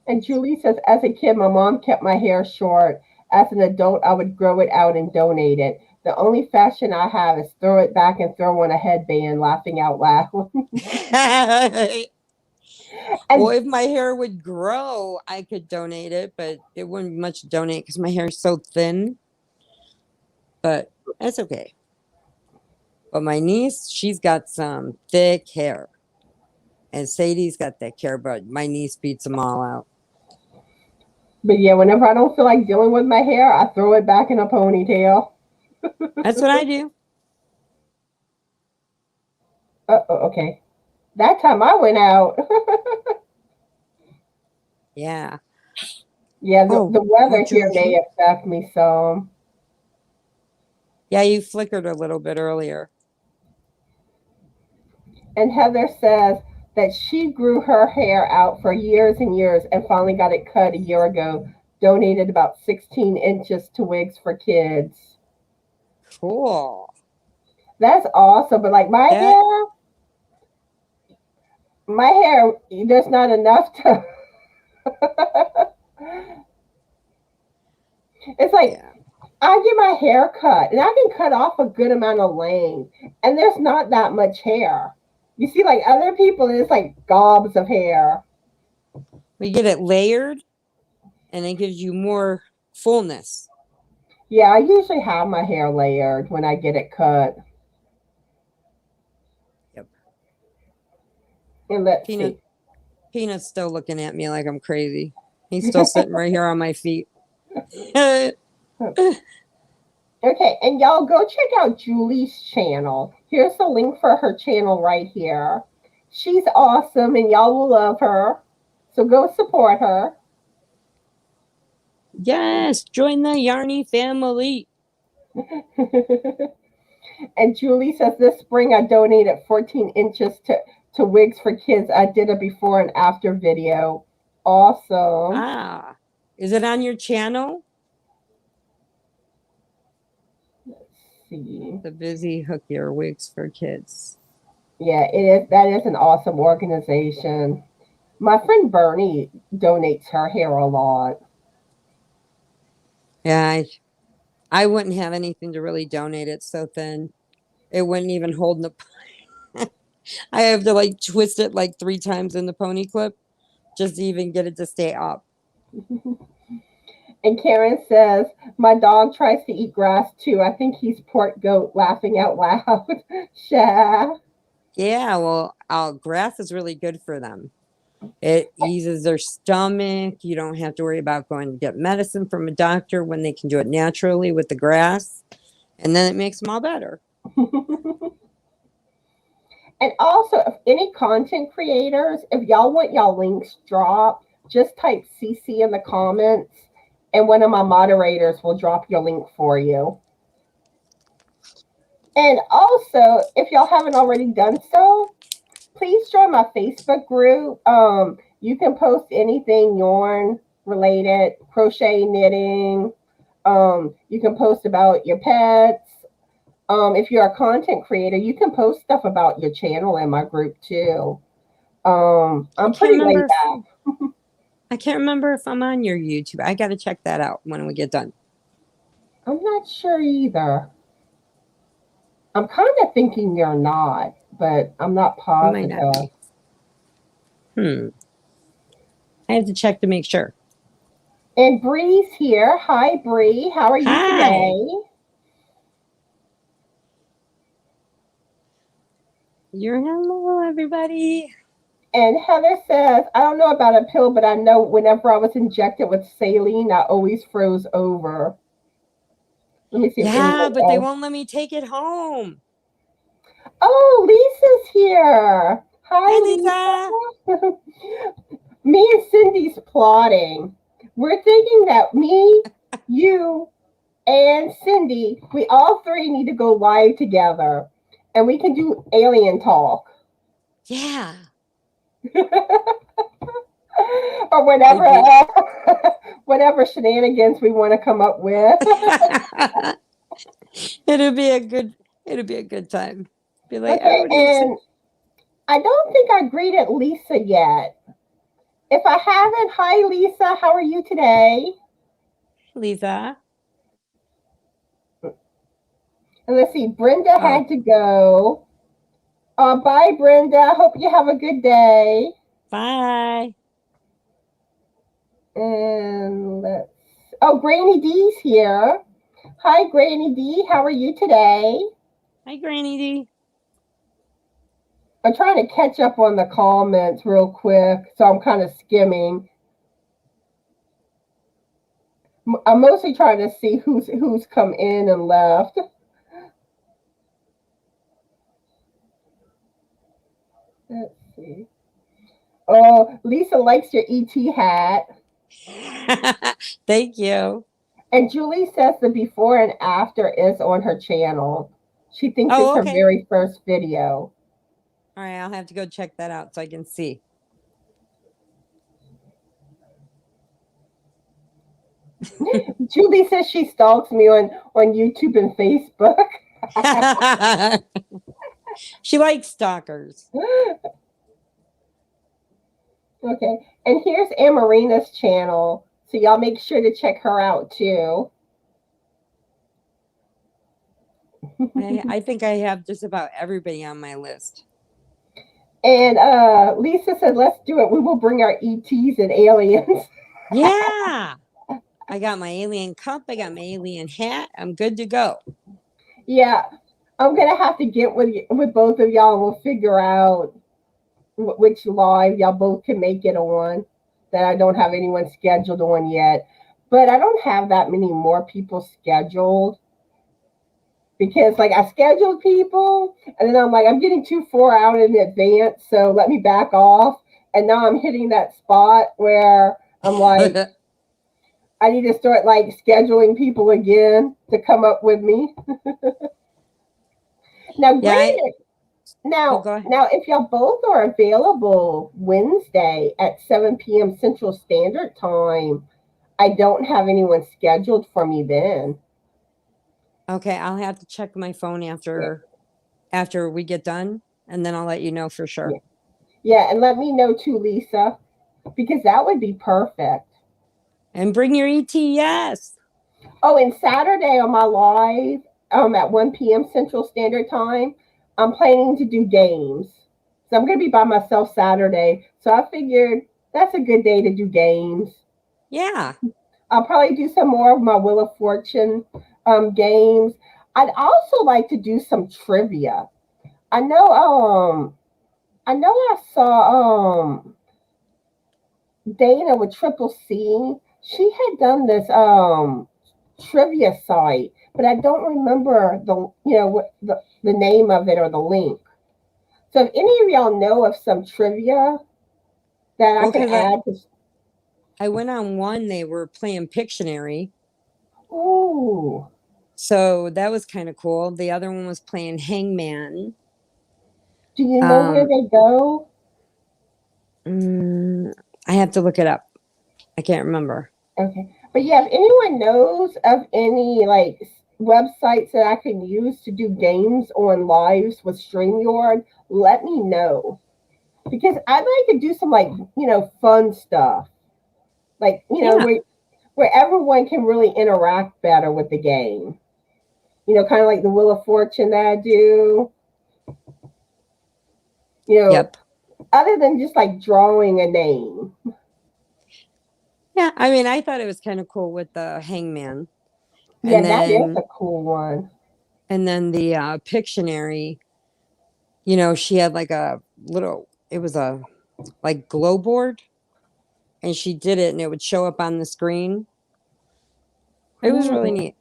And Julie says, as a kid, my mom kept my hair short. As an adult, I would grow it out and donate it. The only fashion I have is throw it back and throw on a headband, laughing out loud. Well, And if my hair would grow, I could donate it, but it wouldn't be much to donate because my hair is so thin. But that's okay. But my niece, she's got some thick hair. And Sadie's got thick hair, but my niece beats them all out. but yeah, whenever I don't feel like dealing with my hair, I throw it back in a ponytail. That's what I do. Okay. That time I went out. Yeah. Yeah, the Oh, weather here may Josie. affect me some. Yeah, you flickered a little bit earlier. And Heather says that she grew her hair out for years and years and finally got it cut a year ago. Donated about 16 inches to Wigs for Kids. Cool. That's awesome. But like That, my hair, there's not enough to. It's like yeah. I get my hair cut and I can cut off a good amount of length, and there's not that much hair. You see, like other people, it's like gobs of hair. We get it layered and it gives you more fullness. Yeah, I usually have my hair layered when I get it cut. Yep. And let's Peanut see. Peanut's still looking at me like I'm crazy. He's still sitting right here on my feet. Yeah. Okay, and y'all go check out Julie's channel. Here's the link for her channel right here. She's awesome and y'all will love her. So go support her. Yes, join the Yarny family. And Julie says this spring I donated 14 inches to Wigs for Kids. I did a before and after video. Awesome. Ah, is it on your channel? See. The Busy Hook Your Wigs for Kids. Yeah, it is. That is an awesome organization. My friend Bernie donates her hair a lot. Yeah, I wouldn't have anything to really donate. It's so thin. It wouldn't even hold in the. I have to like twist it like 3 times in the pony clip just to even get it to stay up. And Karen says, my dog tries to eat grass too. I think he's pork goat, laughing out loud. Sha. Yeah, well, grass is really good for them. It eases their stomach. You don't have to worry about going to get medicine from a doctor when they can do it naturally with the grass. And then it makes them all better. And also, if any content creators, if y'all want y'all links dropped, just type CC in the comments and one of my moderators will drop your link for you. And also, if y'all haven't already done so, please join my Facebook group. You can post anything yarn related, crochet, knitting. You can post about your pets. If you're a content creator, you can post stuff about your channel in my group too. I'm pretty laid back. I can't remember if I'm on your YouTube. I got to check that out when we get done. I'm not sure either. I'm kind of thinking you're not, but I'm not positive. Might not be. I have to check to make sure. And Bree's here. Hi, Bree. How are you today? You're hello, everybody. And Heather says, I don't know about a pill, but I know whenever I was injected with saline, I always froze over. Let me see. Yeah, but they won't let me take it home. Oh, Lisa's here. Hi, Lisa. Me and Cindy's plotting. We're thinking that me, you, and Cindy, we all three need to go live together, and we can do alien talk. Yeah. Or whatever, whatever shenanigans we want to come up with. It'll be a good time. Be like, okay, and I don't think I greeted Lisa yet. If I haven't, hi Lisa, how are you today? Lisa. And let's see, Brenda had to go. Bye, Brenda. Hope you have a good day. Bye. And Granny D's here. Hi, Granny D. How are you today? Hi, Granny D. I'm trying to catch up on the comments real quick, so I'm kind of skimming. I'm mostly trying to see who's come in and left. Let's see. Oh, Lisa likes your ET hat. Thank you. And Julie says the before and after is on her channel. She thinks it's her very first video. All right, I'll have to go check that out so I can see. Julie says she stalks me on YouTube and Facebook. She likes stalkers. Okay, and here's Amarina's channel, so y'all make sure to check her out too. I think I have just about everybody on my list. And Lisa said, let's do it. We will bring our ETs and aliens. Yeah. I got my alien cup. I got my alien hat. I'm good to go. Yeah. I'm going to have to get with both of y'all and we'll figure out which live y'all both can make it on that I don't have anyone scheduled on yet. But I don't have that many more people scheduled. Because like I scheduled people and then I'm like, I'm getting too far out in advance. So let me back off. And now I'm hitting that spot where I'm like, I need to start like scheduling people again to come up with me. Now, granted, now if y'all both are available Wednesday at 7 p.m. Central Standard Time, I don't have anyone scheduled for me then. Okay, I'll have to check my phone after we get done, and then I'll let you know for sure. Yeah, and let me know too, Lisa, because that would be perfect. And bring your ET, yes. Oh, and Saturday on my live at 1 p.m. Central Standard Time, I'm planning to do games. So I'm going to be by myself Saturday. So I figured that's a good day to do games. Yeah. I'll probably do some more of my Wheel of Fortune games. I'd also like to do some trivia. I know I saw Dana with Triple C. She had done this trivia site, but I don't remember the name of it or the link. So if any of y'all know of some trivia that I can add to, I went on one, they were playing Pictionary. Ooh. So that was kind of cool. The other one was playing Hangman. Do you know where they go? I have to look it up. I can't remember. Okay. But yeah, if anyone knows of any like websites that I can use to do games on lives with StreamYard, let me know. Because I'd like to do some like, fun stuff. Like, Yeah. where everyone can really interact better with the game. Kind of like the Wheel of Fortune that I do. Yep. Other than just like drawing a name. Yeah. I mean, I thought it was kind of cool with the Hangman. Yeah, And that is then a cool one. the Pictionary, she had like a little, it was a like glow board, and she did it and it would show up on the screen. It was really neat.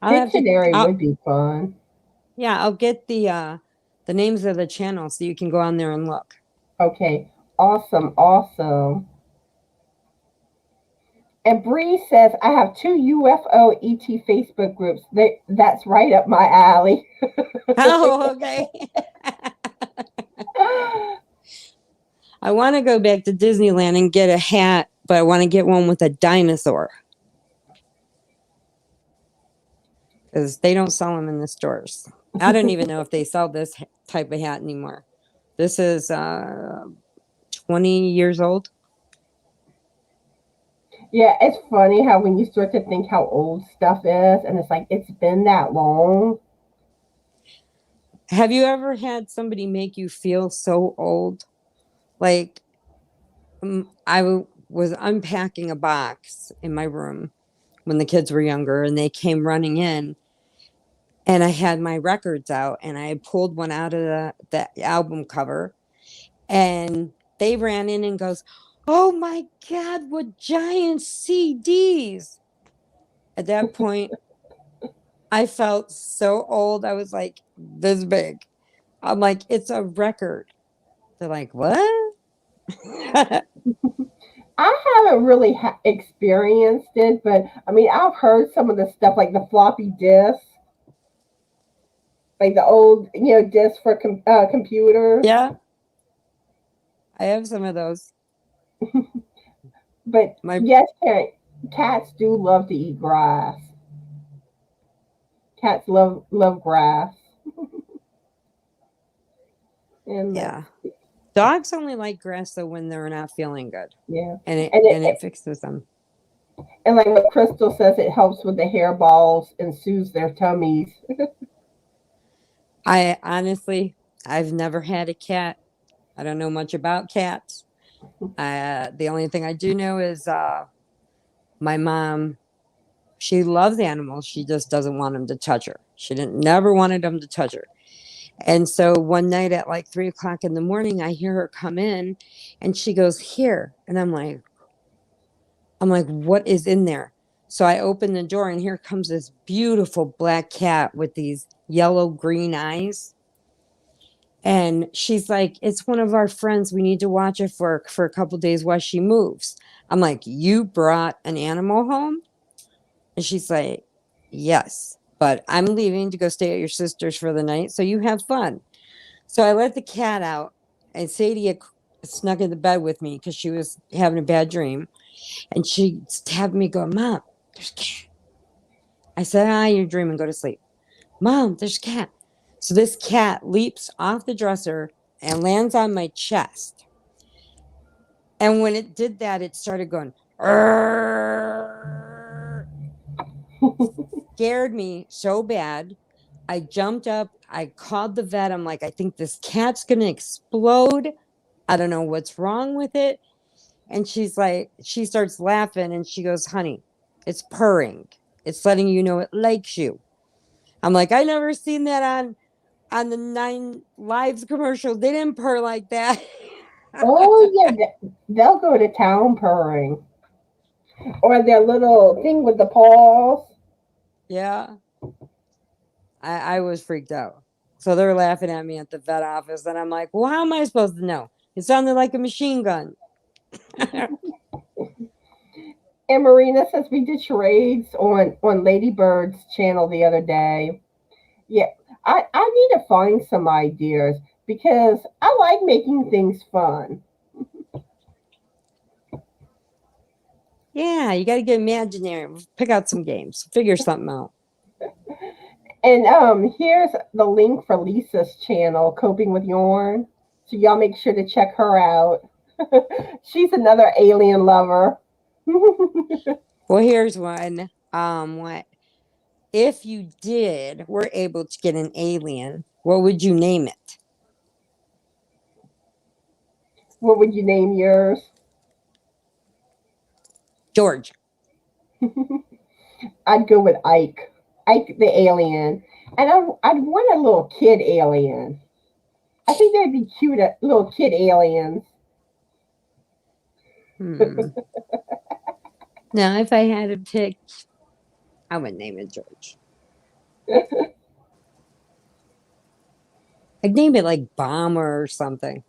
Dictionary would be fun. Yeah, I'll get the names of the channels so you can go on there and look. Okay. Awesome. Awesome. And Bree says, I have 2 UFO ET Facebook groups. That's right up my alley. Oh, okay. I want to go back to Disneyland and get a hat, but I want to get one with a dinosaur. Because they don't sell them in the stores. I don't even know if they sell this type of hat anymore. This is 20 years old. Yeah, it's funny how when you start to think how old stuff is, and it's like it's been that long. Have you ever had somebody make you feel so old? Like, was unpacking a box in my room when the kids were younger, and they came running in, and I had my records out, and I pulled one out of the album cover, and they ran in and goes, "Oh my God, what giant CDs!" At that point, I felt so old. I was like this big. I'm like, it's a record. They're like, what? I haven't really experienced it, but I mean, I've heard some of the stuff like the floppy disk, like the old, disc for computers. Yeah, I have some of those. But My yes, cats do love to eat grass. Cats love grass. And Yeah, dogs only like grass though when they're not feeling good, yeah, and and it fixes them. and like what Crystal says, it helps with the hairballs and soothes their tummies. I honestly, I've never had a cat. I don't know much about cats. The only thing I do know is my mom. She loves animals. She just doesn't want them to touch her. She didn't never wanted them to touch her. And so one night at like 3 o'clock in the morning, I hear her come in, and she goes, "Here," and I'm like, what is in there? So I open the door, and here comes this beautiful black cat with these yellow green eyes. And she's like, "It's one of our friends. We need to watch it for a couple days while she moves." I'm like, "You brought an animal home?" And she's like, "Yes, but I'm leaving to go stay at your sister's for the night, so you have fun." So I let the cat out, and Sadie had snuck in the bed with me because she was having a bad dream. And she had me go, "Mom, there's a cat." I said, "You're dreaming. Go to sleep." "Mom, there's a cat." So this cat leaps off the dresser and lands on my chest. And when it did that, it started going, "Arr!" Scared me so bad. I jumped up. I called the vet. I'm like, "I think this cat's going to explode. I don't know what's wrong with it." And she's like, she starts laughing and she goes, "Honey, it's purring. It's letting you know it likes you." I'm like, "I never seen that on the 9 Lives commercial. They didn't purr like that." Oh yeah, they'll go to town purring, or their little thing with the paws. Yeah. I was freaked out. So they're laughing at me at the vet office, and I'm like, "Well, how am I supposed to know? It sounded like a machine gun." And Marina says we did charades on Ladybird's channel the other day. Yeah, I need to find some ideas because I like making things fun. Yeah, you got to get imaginary. Pick out some games. Figure something out. And here's the link for Lisa's channel, Coping with Yarn. So y'all make sure to check her out. She's another alien lover. Well, here's one. What if you were able to get an alien? What would you name it? What would you name yours? George. I'd go with Ike. Ike the alien. And I'd want a little kid alien. I think that'd be cute, little kid aliens. Now, if I had to pick, I would name it George. I'd name it like Bomber or something.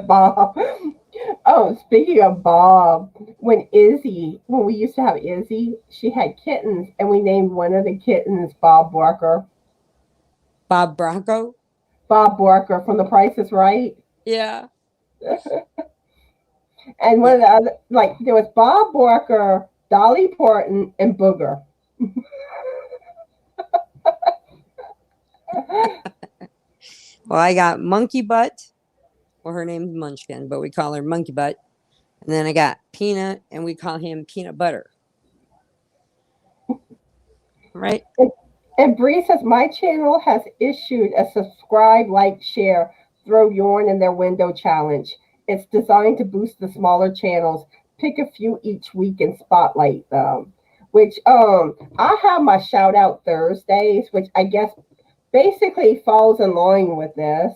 Bob. Oh, speaking of Bob, when we used to have Izzy, she had kittens, and we named one of the kittens Bob Barker. Bob Bronco? Bob Barker from The Price is Right. Yeah. And one of the other, like, there was Bob Barker, Dolly Parton, and Booger. Well, I got Monkey Butt. Well, her name's Munchkin, but we call her Monkey Butt. And then I got Peanut, and we call him Peanut Butter. Right? And Bree says, my channel has issued a subscribe, like, share, throw yarn in their window challenge. It's designed to boost the smaller channels. Pick a few each week and spotlight them. Which I have my shout out Thursdays, which I guess basically falls in line with this.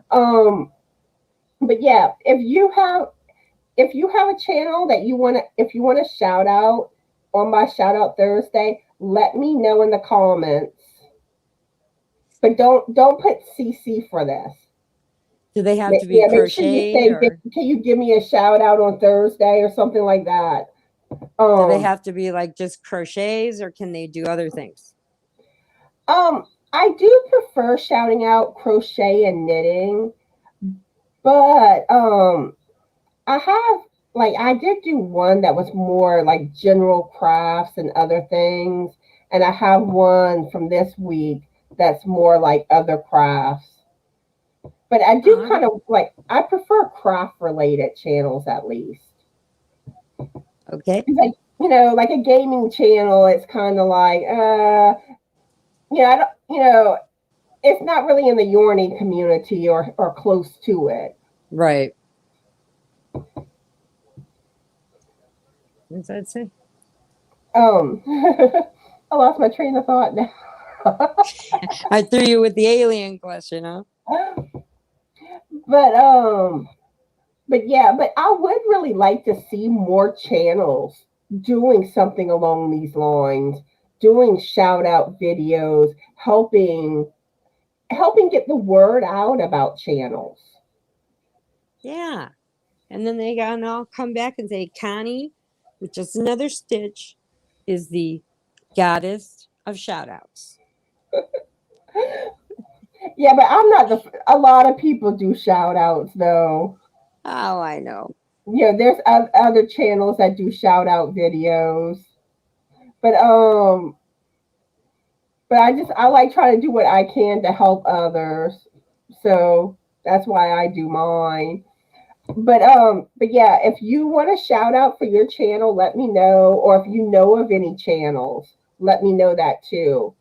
But yeah, if you have a channel that if you want to shout out on my shout out Thursday, let me know in the comments. But don't put CC for this. Do they have to be crochet? Sure can you give me a shout out on Thursday or something like that? Do they have to be like just crochets, or can they do other things? I do prefer shouting out crochet and knitting, but I did do one that was more like general crafts and other things, and I have one from this week that's more like other crafts. But I do kind of I prefer craft related channels at least. Okay. Like, like a gaming channel, it's kind of like, I don't, it's not really in the yarning community or close to it. Right. What did that say? I lost my train of thought now. I threw you with the alien question, huh? But I would really like to see more channels doing something along these lines, doing shout out videos, helping get the word out about channels. Yeah. And then they gotta all come back and say Connie, which is another stitch, is the goddess of shout outs. Yeah, but I'm not a lot of people do shout outs though. Oh, I know. There's other channels that do shout out videos. But I like trying to do what I can to help others. So that's why I do mine. But yeah, if you want a shout out for your channel, let me know. Or if you know of any channels, let me know that too.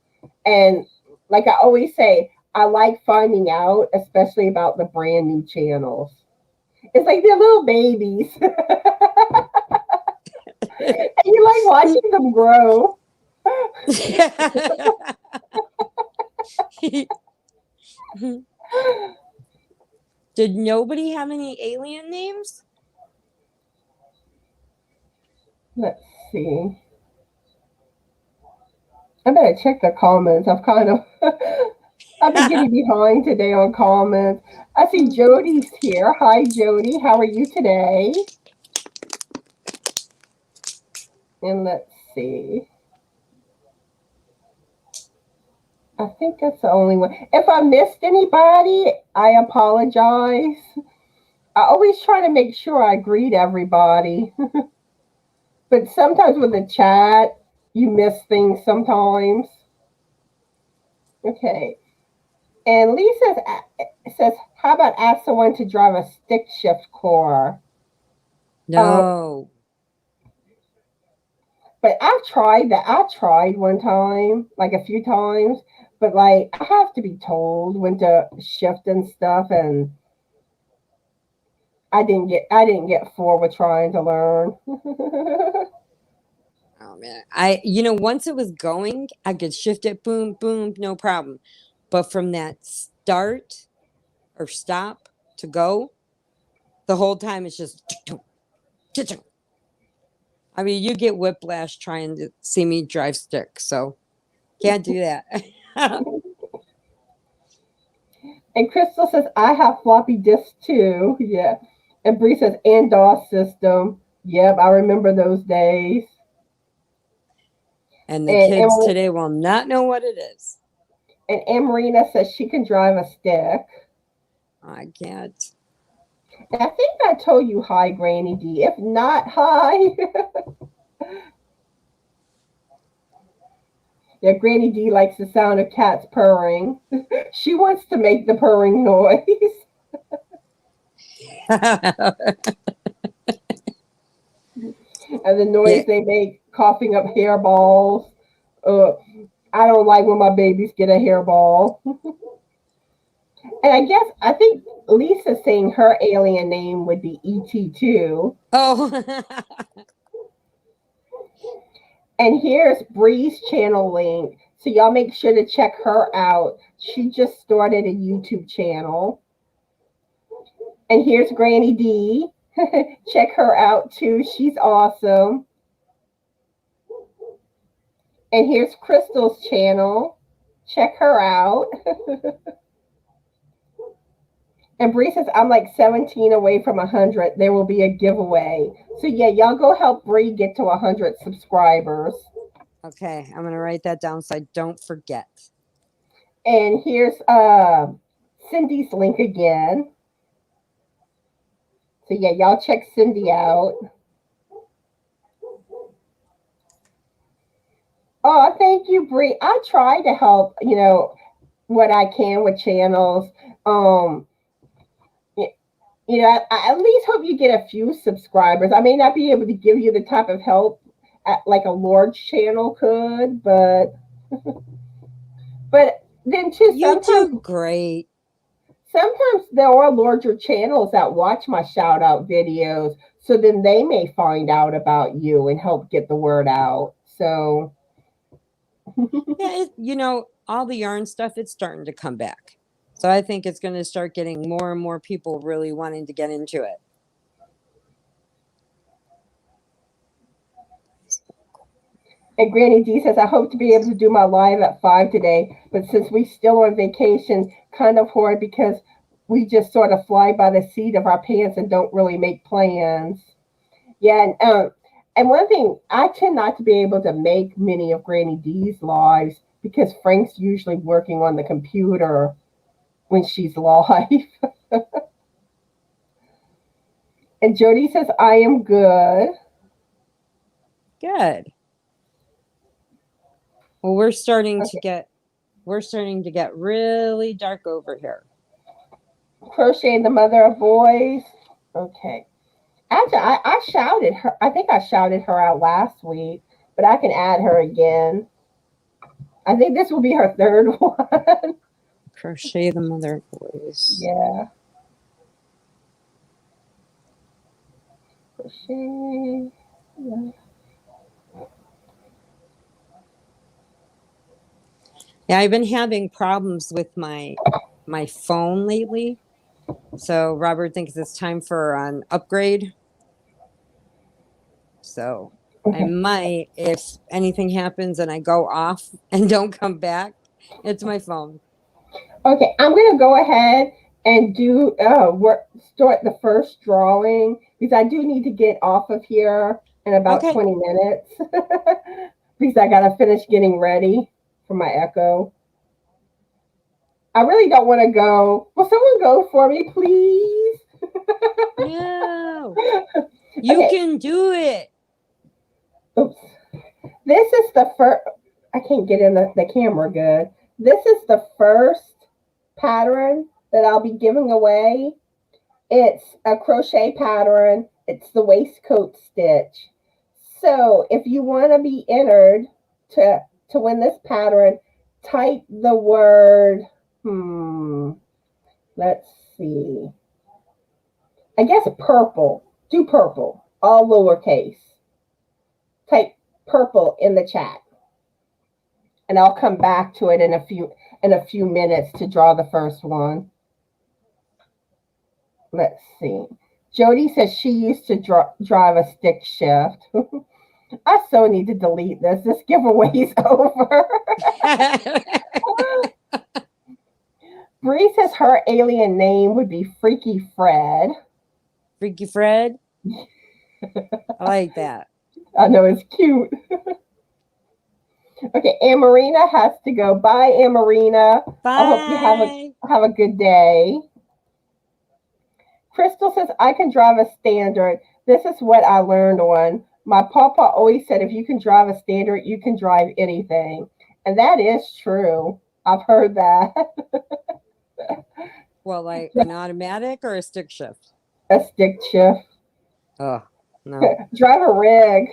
And like I always say, I like finding out, especially about the brand new channels. It's like they're little babies. And you like watching them grow. Did nobody have any alien names? Let's see. I better check the comments. I've kind of I've been getting behind today on comments. I see Jody's here. Hi, Jody. How are you today? And let's see. I think that's the only one. If I missed anybody, I apologize. I always try to make sure I greet everybody. But sometimes with the chat, you miss things sometimes. Okay. And Lisa says, how about ask someone to drive a stick shift core? No. But I've tried that. I tried one time, like a few times, but like I have to be told when to shift and stuff, and I didn't get forward trying to learn. Oh man. Once it was going, I could shift it, boom, boom, no problem. But from that start or stop to go, the whole time it's just I mean, you get whiplash trying to see me drive stick, so can't do that. And Crystal says, I have floppy disks too. Yeah. And Bree says, and DOS system. Yep, I remember those days. And the kids today will not know what it is. And Marina says she can drive a stick. I can't. And I think I told you hi, Granny D. If not, hi. Yeah, Granny D likes the sound of cats purring. She wants to make the purring noise. And the noise they make coughing up hairballs. I don't like when my babies get a hairball. And I think Lisa's saying her alien name would be E.T. too. Oh. And here's Bree's channel link. So y'all make sure to check her out. She just started a YouTube channel. And here's Granny D. Check her out too. She's awesome. And here's Crystal's channel. Check her out. And Bree says, I'm like 17 away from 100. There will be a giveaway. So yeah, y'all go help Bree get to 100 subscribers. Okay, I'm going to write that down so I don't forget. And here's Cindy's link again. So yeah, y'all check Cindy out. Oh, thank you, Bree. I try to help, what I can with channels. I at least hope you get a few subscribers. I may not be able to give you the type of help like a large channel could, but then too, you do great. Sometimes there are larger channels that watch my shout out videos, so then they may find out about you and help get the word out. So yeah, all the yarn stuff, it's starting to come back. So I think it's going to start getting more and more people really wanting to get into it. And Granny D says, I hope to be able to do my live at 5 today, but since we still on vacation, kind of hard because we just sort of fly by the seat of our pants and don't really make plans. Yeah, and one thing, I tend not to be able to make many of Granny D's lives because Frank's usually working on the computer when she's live. And Jody says, I am good. Good. Well, we're starting to get really dark over here. Crochet the mother of boys. Okay. Actually, I shouted her. I think I shouted her out last week, but I can add her again. I think this will be her third one. Crochet the mother of boys. Yeah. Crochet. Yeah, I've been having problems with my phone lately. So Robert thinks it's time for an upgrade. So I might, if anything happens and I go off and don't come back, it's my phone. Okay, I'm gonna go ahead and do start the first drawing because I do need to get off of here in about Okay. 20 minutes because I gotta finish getting ready for my echo. I really don't want to go. Will someone go for me, please? No. You Okay. can do it. Oops. This is the first. I can't get in the camera good. This is the first pattern that I'll be giving away. It's a crochet pattern. It's the waistcoat stitch. So if you want to be entered to win this pattern, type the word. Let's see. I guess purple. Do purple. All lowercase. Type purple in the chat, and I'll come back to it in a few minutes to draw the first one. Let's see. Jody says she used to drive a stick shift. I so need to delete this. This giveaway's over. Bree says her alien name would be Freaky Fred. Freaky Fred? I like that. I know, it's cute. Okay, Ann Marina has to go. Bye, Ann Marina. Bye. I hope you have a good day. Crystal says, I can drive a standard. This is what I learned on. My papa always said, if you can drive a standard, you can drive anything. And that is true. I've heard that. Well, like an automatic or a stick shift? A stick shift. Oh, no. Drive a rig.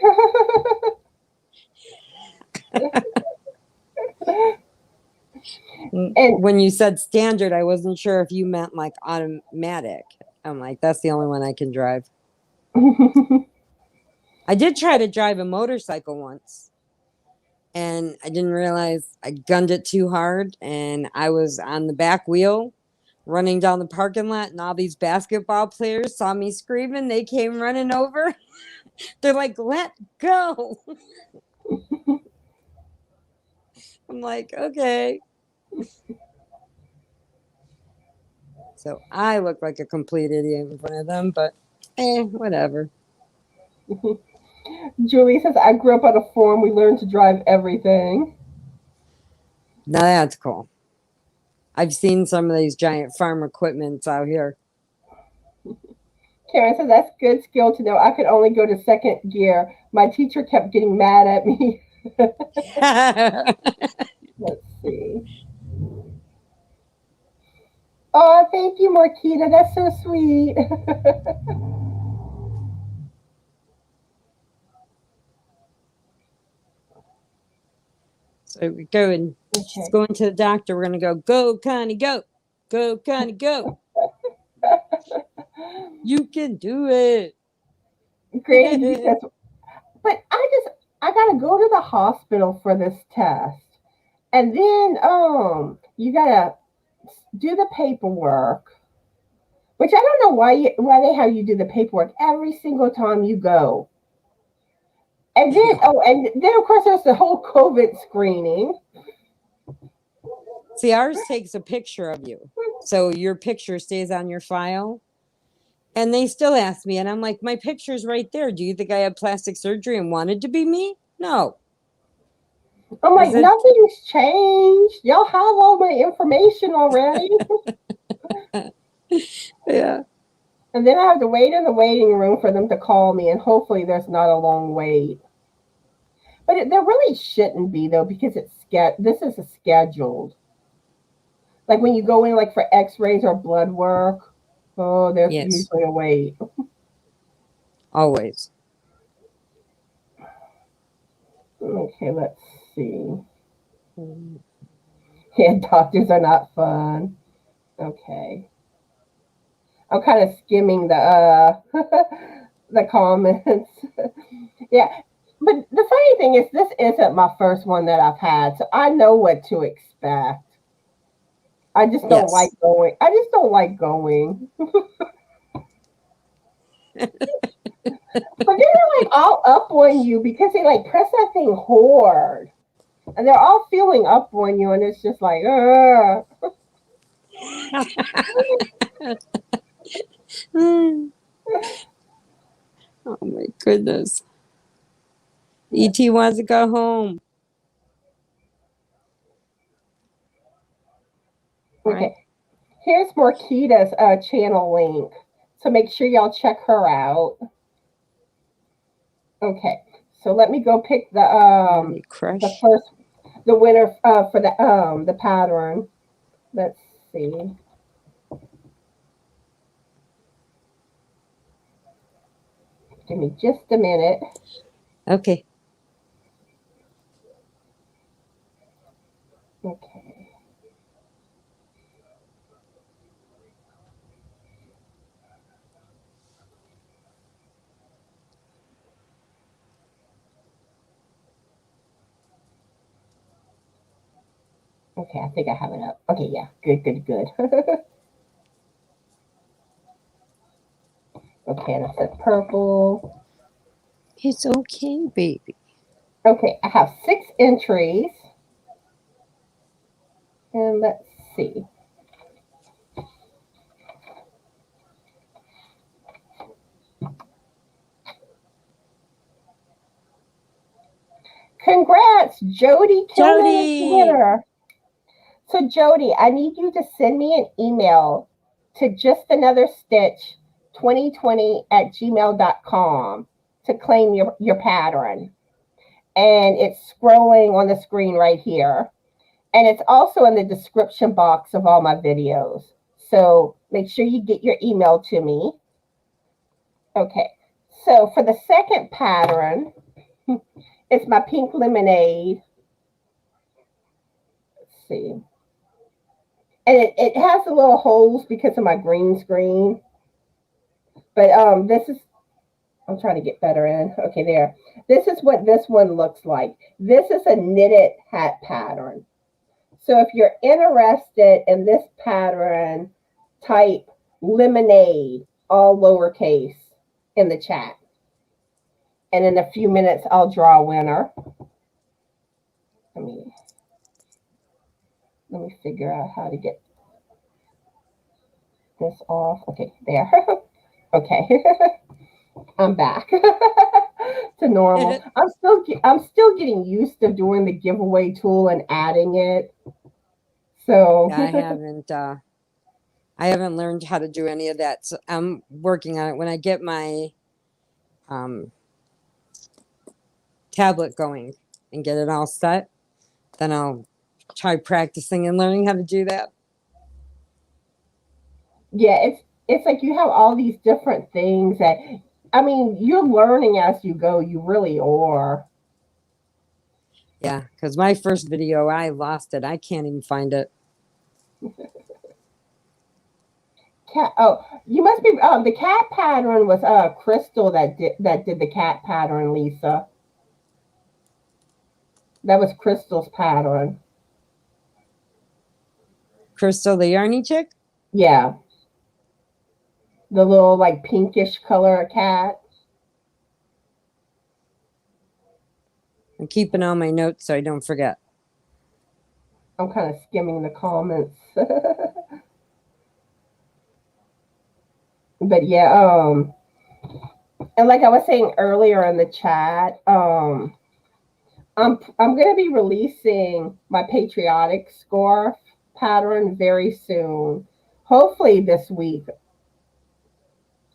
And when you said standard, I wasn't sure if you meant like automatic. I'm like, that's the only one I can drive. I did try to drive a motorcycle once, and I didn't realize I gunned it too hard, and I was on the back wheel running down the parking lot, and all these basketball players saw me screaming. They came running over. They're like, let go. I'm like, okay. So I look like a complete idiot in front of them, but whatever. Julie says, I grew up on a farm. We learned to drive everything. Now that's cool. I've seen some of these giant farm equipments out here. Karen says, that's good skill to know. I could only go to second gear. My teacher kept getting mad at me. Let's see. Oh, thank you, Marquita. That's so sweet. So we're going. Okay. She's going to the doctor. We're going to go, Connie, go. Go, Connie, go. You can do it. Great. But I got to go to the hospital for this test. And then you got to do the paperwork, which I don't know why they have you do the paperwork every single time you go. And then of course there's the whole COVID screening. See, ours takes a picture of you, so your picture stays on your file. And they still ask me, and I'm like, my picture's right there. Do you think I had plastic surgery and wanted to be me? No. I'm like, nothing's changed. Y'all have all my information already. Yeah. And then I have to wait in the waiting room for them to call me, and hopefully there's not a long wait. But there really shouldn't be, though, because this is scheduled. Like when you go in, like for X-rays or blood work, there's usually a wait. Always. Okay, let's see. Yeah, doctors are not fun. Okay. I'm kind of skimming the the comments. Yeah. But the funny thing is, this isn't my first one that I've had, so I know what to expect. I just don't like going. I just don't like going. But they're like all up on you because they like press that thing hard. And they're all feeling up on you, and it's just like, ugh. Oh my goodness. E.T. wants to go home. Okay. Right. Here's Marquita's channel link. So make sure y'all check her out. Okay. So let me go pick the winner for the pattern. Let's see. Give me just a minute. Okay. Okay. Okay, I think I have it up. Okay, yeah. Good. Okay, and I said purple. It's okay, baby. Okay, I have 6 entries. And let's see. Congrats, Jody Tillman is the winner. So Jody, I need you to send me an email to justanotherstitch2020@gmail.com to claim your pattern. And it's scrolling on the screen right here. And it's also in the description box of all my videos. So make sure you get your email to me. Okay, so for the second pattern, it's my pink lemonade. Let's see. And it has the little holes because of my green screen. But this is, I'm trying to get better in. Okay, there. This is what this one looks like. This is a knitted hat pattern. So if you're interested in this pattern, type lemonade, all lowercase, in the chat. And in a few minutes, I'll draw a winner. Let me figure out how to get this off. Okay, there. Okay. I'm back to normal. I'm still getting used to doing the giveaway tool and adding it. So yeah, I haven't learned how to do any of that. So I'm working on it. When I get my tablet going and get it all set, then I'll try practicing and learning how to do that. Yeah, it's like you have all these different things that, I mean, you're learning as you go. You really are. Yeah, because my first video, I lost it. I can't even find it. Cat. Oh, you must be. The cat pattern was Crystal that did the cat pattern, Lisa. That was Crystal's pattern. Crystal, the yarny chick? Yeah. The little like pinkish color cat. I'm keeping all my notes so I don't forget. I'm kind of skimming the comments. But yeah, and like I was saying earlier in the chat, I'm gonna be releasing my patriotic scarf pattern very soon. Hopefully this week,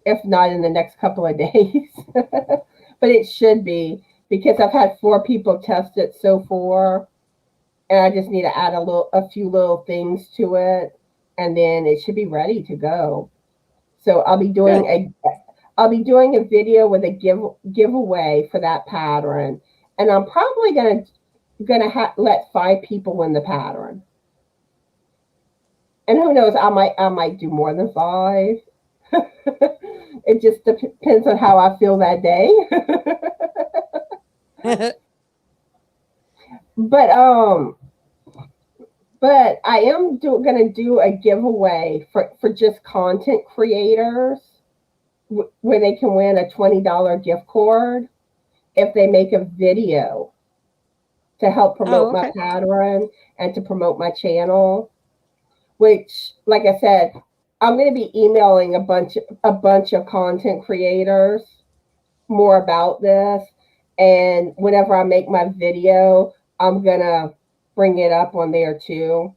if not in the next couple of days. But it should be, because I've had 4 people test it so far, and I just need to add a few little things to it, and then it should be ready to go. So I'll be doing a video with a giveaway for that pattern, and I'm probably gonna let 5 people win the pattern. And who knows, I might do more than 5. It just depends on how I feel that day. But I am gonna do a giveaway for just content creators, where they can win a $20 gift card if they make a video to help promote my pattern and to promote my channel. which, like I said, I'm going to be emailing a bunch of content creators more about this. And whenever I make my video, I'm going to bring it up on there too.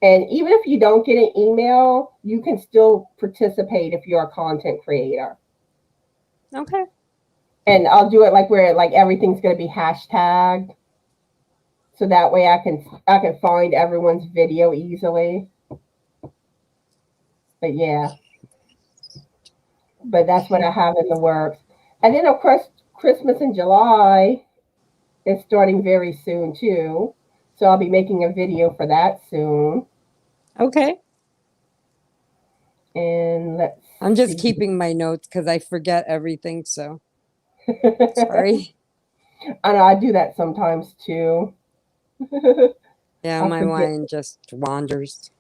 And even if you don't get an email, you can still participate if you're a content creator. Okay. And I'll do it like where like everything's going to be hashtagged, so that way I can find everyone's video easily. But yeah, but that's what I have in the works. And then of course Christmas in July is starting very soon too. So I'll be making a video for that soon. Okay. And I'm just see. keeping my notes because I forget everything. So sorry. I know I do that sometimes too. Yeah, I my forget. mind just wanders.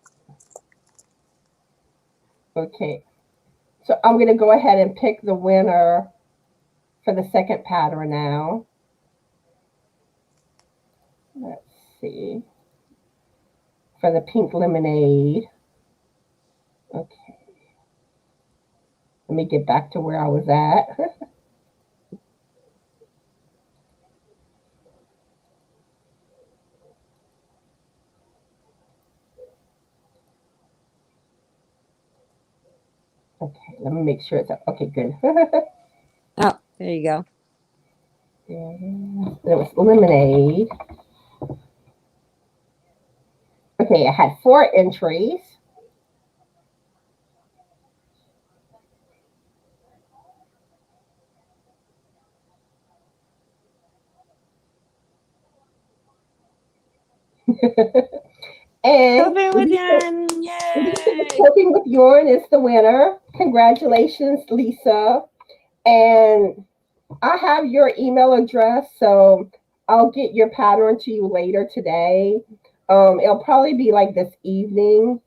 Okay. So I'm going to go ahead and pick the winner for the second pattern now. Let's see. For the pink lemonade. Okay. Let me get back to where I was at. Okay, let me make sure it's up. Okay, good. Oh, there you go. There was lemonade. Okay, I had 4 entries. And Coping with yarn. Lisa Yay! Coping with Yarn is the winner. Congratulations, Lisa. And I have your email address, so I'll get your pattern to you later today. It'll probably be like this evening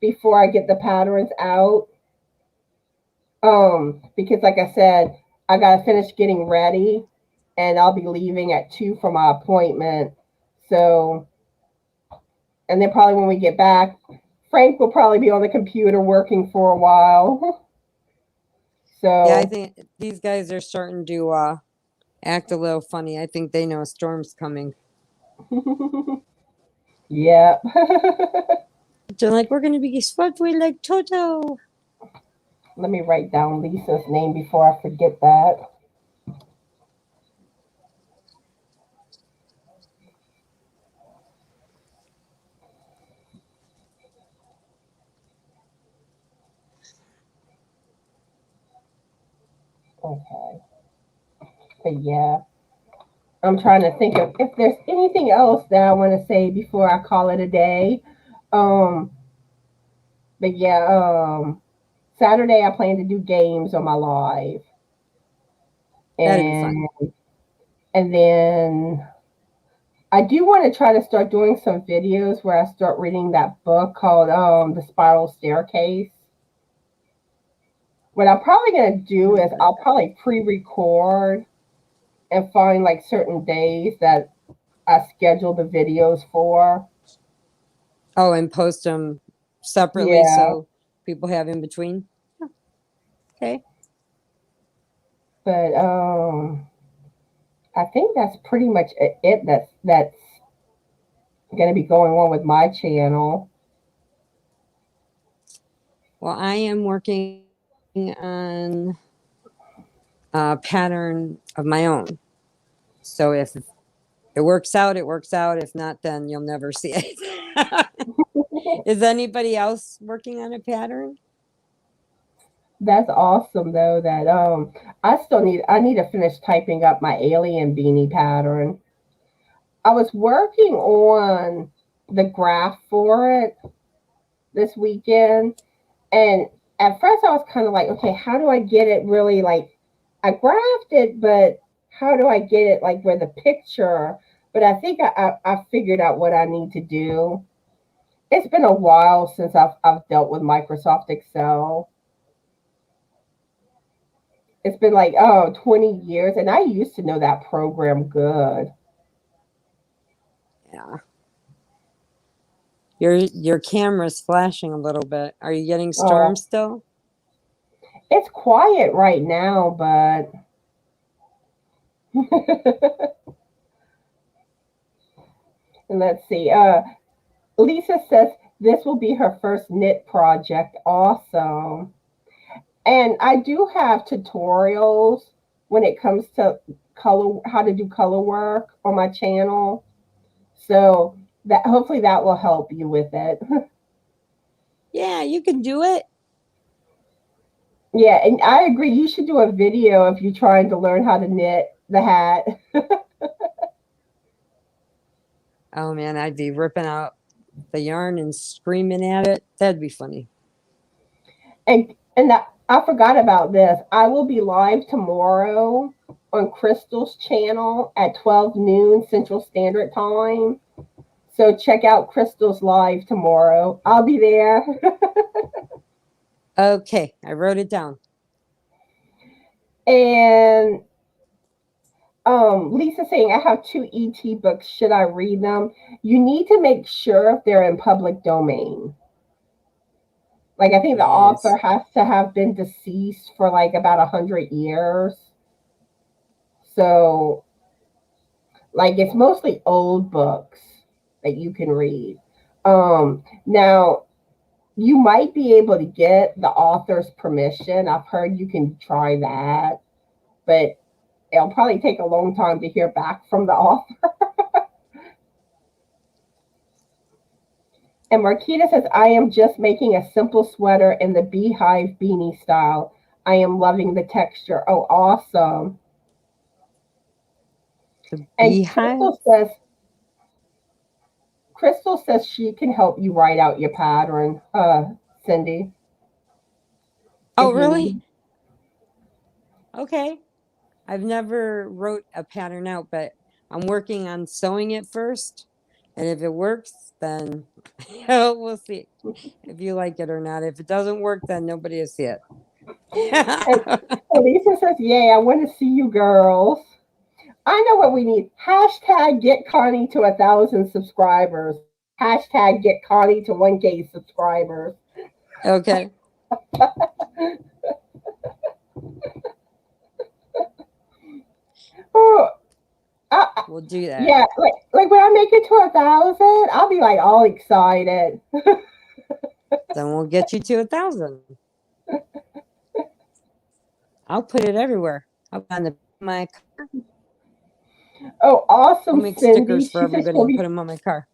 before I get the patterns out. Because like I said, I gotta finish getting ready, and I'll be leaving at 2 for my appointment. So, and then probably when we get back, Frank will probably be on the computer working for a while. Yeah, I So, think these guys are starting to act a little funny. I think they know a storm's coming. yeah. They're like, we're going to be swept away like Toto. Let me write down Lisa's name before I forget that. Okay. But yeah, I'm trying to think of if there's anything else that I want to say before I call it a day. Um, but yeah, Saturday I plan to do games on my live, That'd be fun. and then I do want to try to start doing some videos where I start reading that book called The Spiral Staircase. What I'm probably gonna do is I'll probably pre-record and find like certain days that I schedule the videos for. Oh, and post them separately Yeah, so people have in between. Okay. but I think that's pretty much it. That's going to be going on with my channel. Well, I am working on a pattern of my own. So if it works out, it works out. If not, then you'll never see it. Is anybody else working on a pattern? That's awesome though. That I need to finish typing up my alien beanie pattern. I was working on the graph for it this weekend, and at first I was kind of like, okay, how do I get it really like I graphed it, but how do I get it like where the picture? But I think I figured out what I need to do. It's been a while since I've dealt with Microsoft Excel. It's been like 20 years, and I used to know that program good. Yeah. Your camera's flashing a little bit. Are you getting storms still? It's quiet right now, but and let's see. Lisa says this will be her first knit project. Awesome. And I do have tutorials when it comes to color, how to do color work on my channel. So that hopefully that will help you with it. Yeah, you can do it. Yeah, and I agree. You should do a video if you're trying to learn how to knit the hat. Oh man, I'd be ripping out the yarn and screaming at it. That'd be funny. And I forgot about this. I will be live tomorrow on Crystal's channel at 12 noon Central Standard Time. So check out Crystal's live tomorrow. I'll be there. Okay, I wrote it down. And Lisa saying I have 2 ET books. Should I read them? You need to make sure if they're in public domain. Like I think the author has to have been deceased for like about 100 years. So like it's mostly old books that you can read. Now you might be able to get the author's permission. I've heard you can try that, but it'll probably take a long time to hear back from the author. And Marquita says, I am just making a simple sweater in the beehive beanie style. I am loving the texture. Oh, awesome. And Crystal says she can help you write out your pattern, Cindy. Oh, really? Okay. I've never wrote a pattern out, but I'm working on sewing it first. And if it works, then we'll see if you like it or not. If it doesn't work, then nobody will see it. And Lisa says, yay, I want to see you girls. I know what we need. Hashtag get Connie to 1,000 subscribers. Hashtag get Connie to 1K subscribers. Okay. Oh, we'll do that. Yeah, like when I make it to 1,000, I'll be like all excited. Then we'll get you to 1,000. I'll put it everywhere. I'll put on my car. Oh, awesome! I'll make Cindy. stickers for everybody and put them on my car.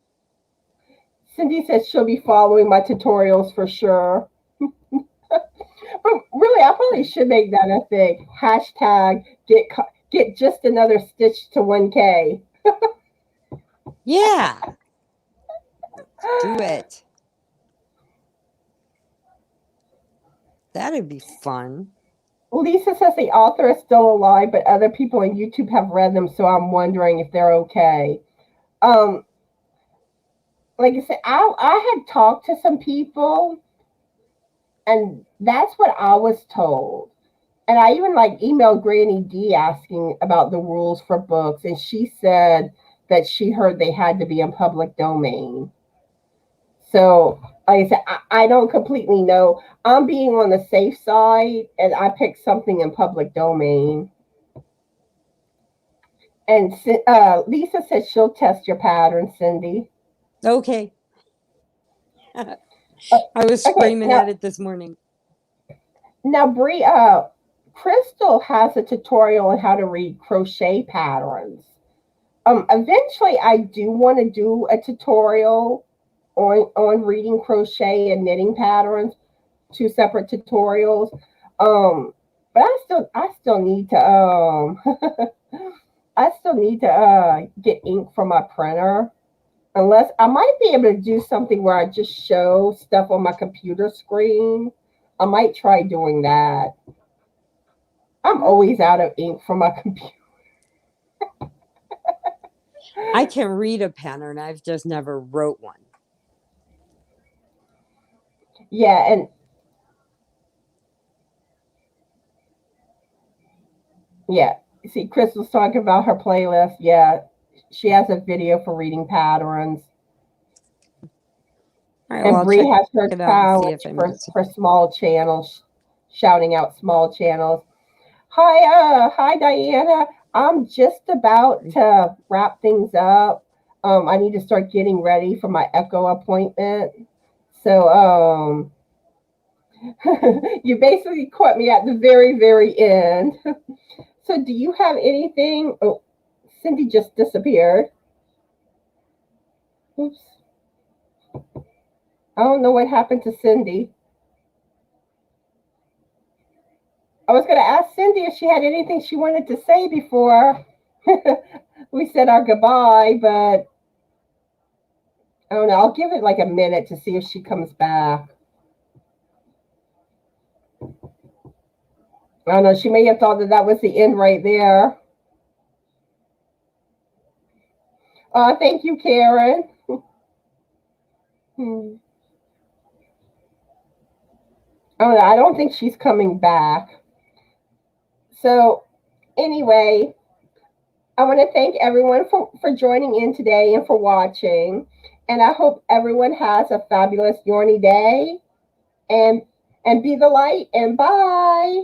Cindy says she'll be following my tutorials for sure. But really, I probably should make that a thing. Hashtag get just another stitch to 1K. Yeah. Do it. That'd be fun. Lisa says the author is still alive, but other people on YouTube have read them, so I'm wondering if they're okay. Like I said, I had talked to some people, and that's what I was told. And I even like emailed Granny D asking about the rules for books, and she said that she heard they had to be in public domain. So like I said, I don't completely know. I'm being on the safe side, and I picked something in public domain. And Lisa says she'll test your pattern, Cindy. Okay. I was screaming at it this morning. Now, Bree, Crystal has a tutorial on how to read crochet patterns. Eventually, I do want to do a tutorial on reading crochet and knitting patterns, 2 separate tutorials. But I still need to I still need to get ink from my printer. Unless I might be able to do something where I just show stuff on my computer screen. I might try doing that. I'm always out of ink from my computer. I can read a pattern. I've just never wrote one. Yeah, and yeah. See, Crystal's talking about her playlist. Yeah, she has a video for reading patterns. All right, And well, I'll Bree check has her it out and see if challenge I missed it. for small channels, shouting out small channels. Hi, Diana. I'm just about to wrap things up. I need to start getting ready for my echo appointment. So, you basically caught me at the very, very end. So, do you have anything? Oh, Cindy just disappeared. Oops. I don't know what happened to Cindy. I was going to ask Cindy if she had anything she wanted to say before we said our goodbye, but I don't know. I'll give it like a minute to see if she comes back. I don't know. She may have thought that that was the end right there. Thank you, Karen. Oh, I don't think she's coming back. So, anyway, I want to thank everyone for joining in today and for watching. And I hope everyone has a fabulous Yorny day. And be the light. And bye.